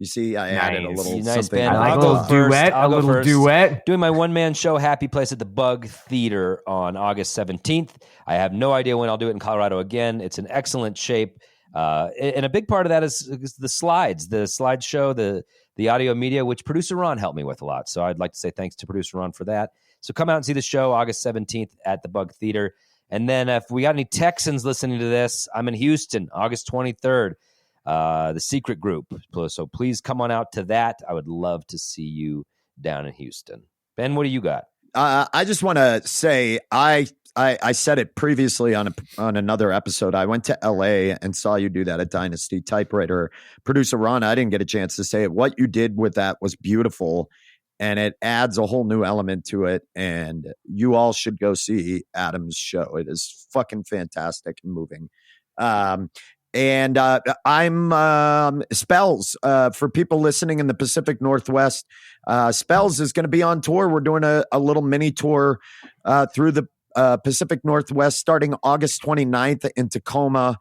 You see, I added a Nice. little Nice, something. Ben. I like I'll a go little first. duet. I'll A go little first. duet. Doing my one-man show, Happy Place at the Bug Theater on August 17th. I have no idea when I'll do it in Colorado again. It's in excellent shape. And a big part of that is the slides, the slideshow, the audio media, which producer Ron helped me with a lot. So I'd like to say thanks to producer Ron for that. So come out and see the show August 17th at the Bug Theater. And then if we got any Texans listening to this, I'm in Houston, August 23rd, the Secret Group. So please come on out to that. I would love to see you down in Houston. Ben, what do you got? I just want to say I said it previously on another episode. I went to LA and saw you do that at Dynasty Typewriter. Producer Ron, I didn't get a chance to say it. What you did with that was beautiful, and it adds a whole new element to it. And you all should go see Adam's show. It is fucking fantastic and moving. And I'm Spells for people listening in the Pacific Northwest. Spells is going to be on tour. We're doing a little mini tour through the Pacific Northwest starting August 29th in Tacoma,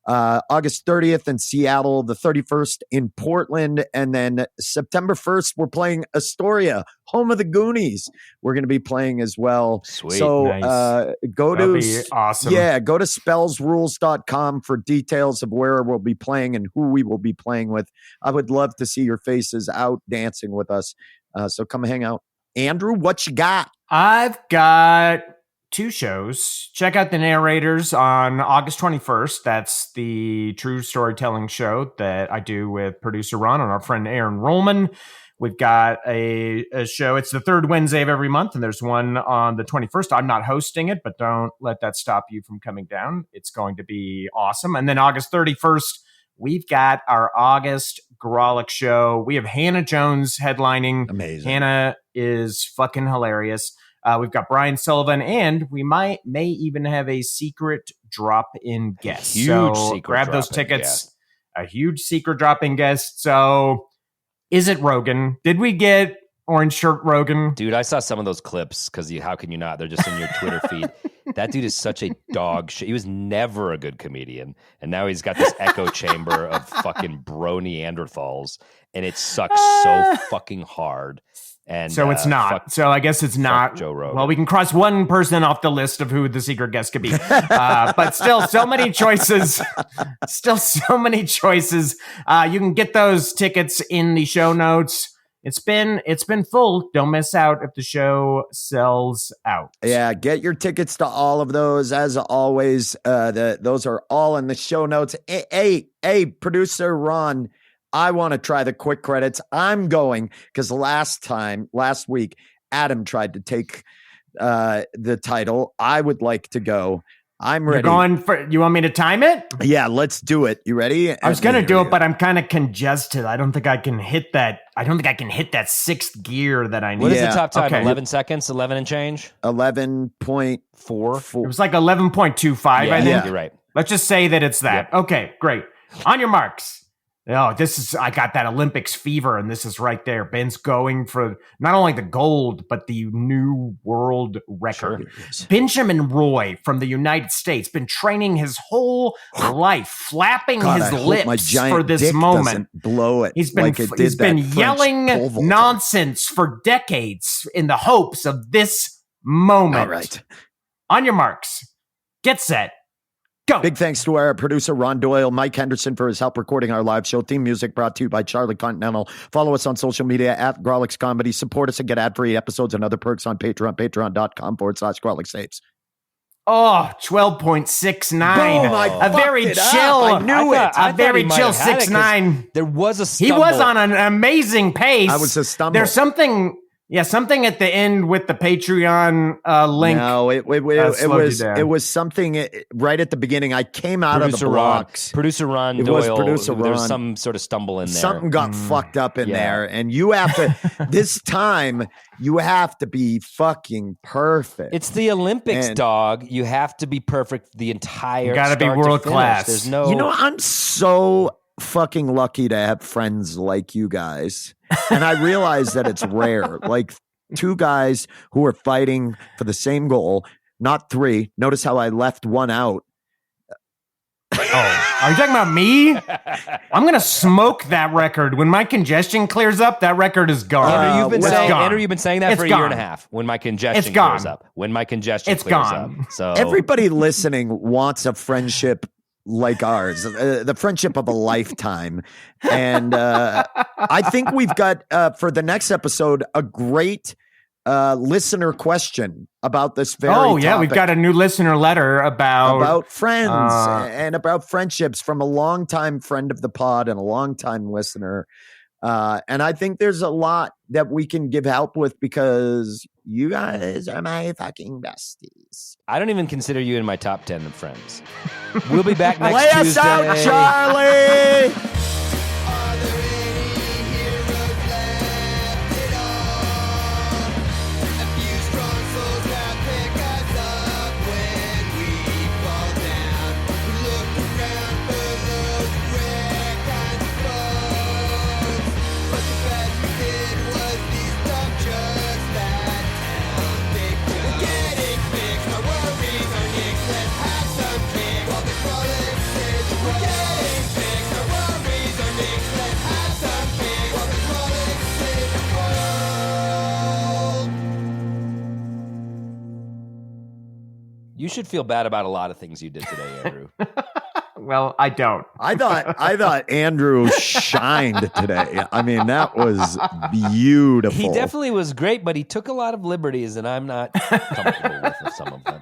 August 30th in Seattle, the 31st in Portland, and then September 1st, we're playing Astoria, home of the Goonies. We're going to be playing as well. Sweet. So Nice. go That'd to be awesome. Yeah, go to spellsrules.com for details of where we'll be playing and who we will be playing with. I would love to see your faces out dancing with us. So come hang out. Andrew, what you got? I've got 2 shows. Check out The Narrators on August 21st. That's the true storytelling show that I do with producer Ron and our friend Aaron Rollman. We've got a show. It's the third Wednesday of every month, and there's one on the 21st. I'm not hosting it, but don't let that stop you from coming down. It's going to be awesome. And then August 31st, we've got our August Grolic show. We have Hannah Jones headlining. Amazing. Hannah is fucking hilarious. We've got Brian Sullivan, and we may even have a secret drop-in guest. Huge so secret grab those drop-in tickets. guest. A huge secret drop-in guest. So is it Rogan? Did we get orange shirt Rogan? Dude, I saw some of those clips because how can you not? They're just in your Twitter feed. That dude is such a dog shit. He was never a good comedian. And now he's got this echo chamber of fucking bro Neanderthals. And it sucks so fucking hard. And So it's not. So I guess it's not. Joe Rogan. Well, we can cross one person off the list of who the secret guest could be. But still, so many choices. Still, so many choices. You can get those tickets in the show notes. It's been full. Don't miss out if the show sells out. Yeah, get your tickets to all of those. As always, those are all in the show notes. Hey, producer Ron, I want to try the quick credits. I'm going because last week, Adam tried to take the title. I would like to go. I'm ready. You want me to time it? Yeah, let's do it. You ready? I was going to do it, but I'm kind of congested. I don't think I can hit that. I don't think I can hit that 6th gear that I need. What is the top time? Okay. 11 seconds? 11 and change? 11.4. It was like 11.25, I think. Yeah, you're right. Let's just say that it's that. Yep. Okay, great. On your marks. Oh, I got that Olympics fever, and this is right there. Ben's going for not only the gold, but the new world record. Sure. Benjamin Roy from the United States, been training his whole life, flapping God, his I hope lips my giant for this dick moment. doesn't blow it. He's been, like it did he's been that French yelling pole vault. nonsense for decades in the hopes of this moment. All right. On your marks, get set. Go. Big thanks to our producer, Ron Doyle, Mike Henderson, for his help recording our live show. Theme music brought to you by Charlie Continental. Follow us on social media at Grolix Comedy. Support us and get ad-free episodes and other perks on Patreon, patreon.com/Grolix Tapes. Oh, 12.69. Boom, I a very fucked it chill. up. I knew it. A very chill 6'9". There was a He stumble. was on an amazing pace. I was a stumble. There's something at the end with the Patreon link. No, it was something right at the beginning. I came out of the blocks. Producer Ron It Doyle. was producer There was Ron. some sort of stumble in there. Something got fucked up in Yeah. there, and you have to. This time, you have to be fucking perfect. It's the Olympics, And- dog. You have to be perfect the entire. You gotta be start to world finish. class. There's no. You know, I'm so fucking lucky to have friends like you guys, and I realize that it's rare. Like two guys who are fighting for the same goal, not three. Notice how I left one out. Oh, are you talking about me? I'm gonna smoke that record when my congestion clears up. That record is gone. Andrew, you've been It's saying. gone. Andrew, you've been saying that It's for a gone. year and a half. When my congestion It's gone. clears up. When my congestion It's clears gone. up. So Everybody listening wants a friendship like ours, the friendship of a lifetime. And I think we've got, for the next episode, a great listener question about this very yeah, we've topic. got a new listener letter About friends uh, and about friendships from a longtime friend of the pod and a longtime listener. And I think there's a lot that we can give help with because you guys are my fucking besties. I don't even consider you in my top 10 of friends. We'll be back next Play us Tuesday. out, Charlie! Are there any heroes left at all? A few strong souls that pick us up when we fall down. We looked around for those rare kinds of folks, but the best we did was these dumb just that town. We're getting fixed, our worries are nixed. Let's have some kick while the frolic says we're getting fixed, our worries are nixed. Let's have some kick while the frolic says the world. You should feel bad about a lot of things you did today, Andrew. well, I don't. I thought Andrew shined today. I mean, that was beautiful. He definitely was great, but he took a lot of liberties, and I'm not comfortable with some of them.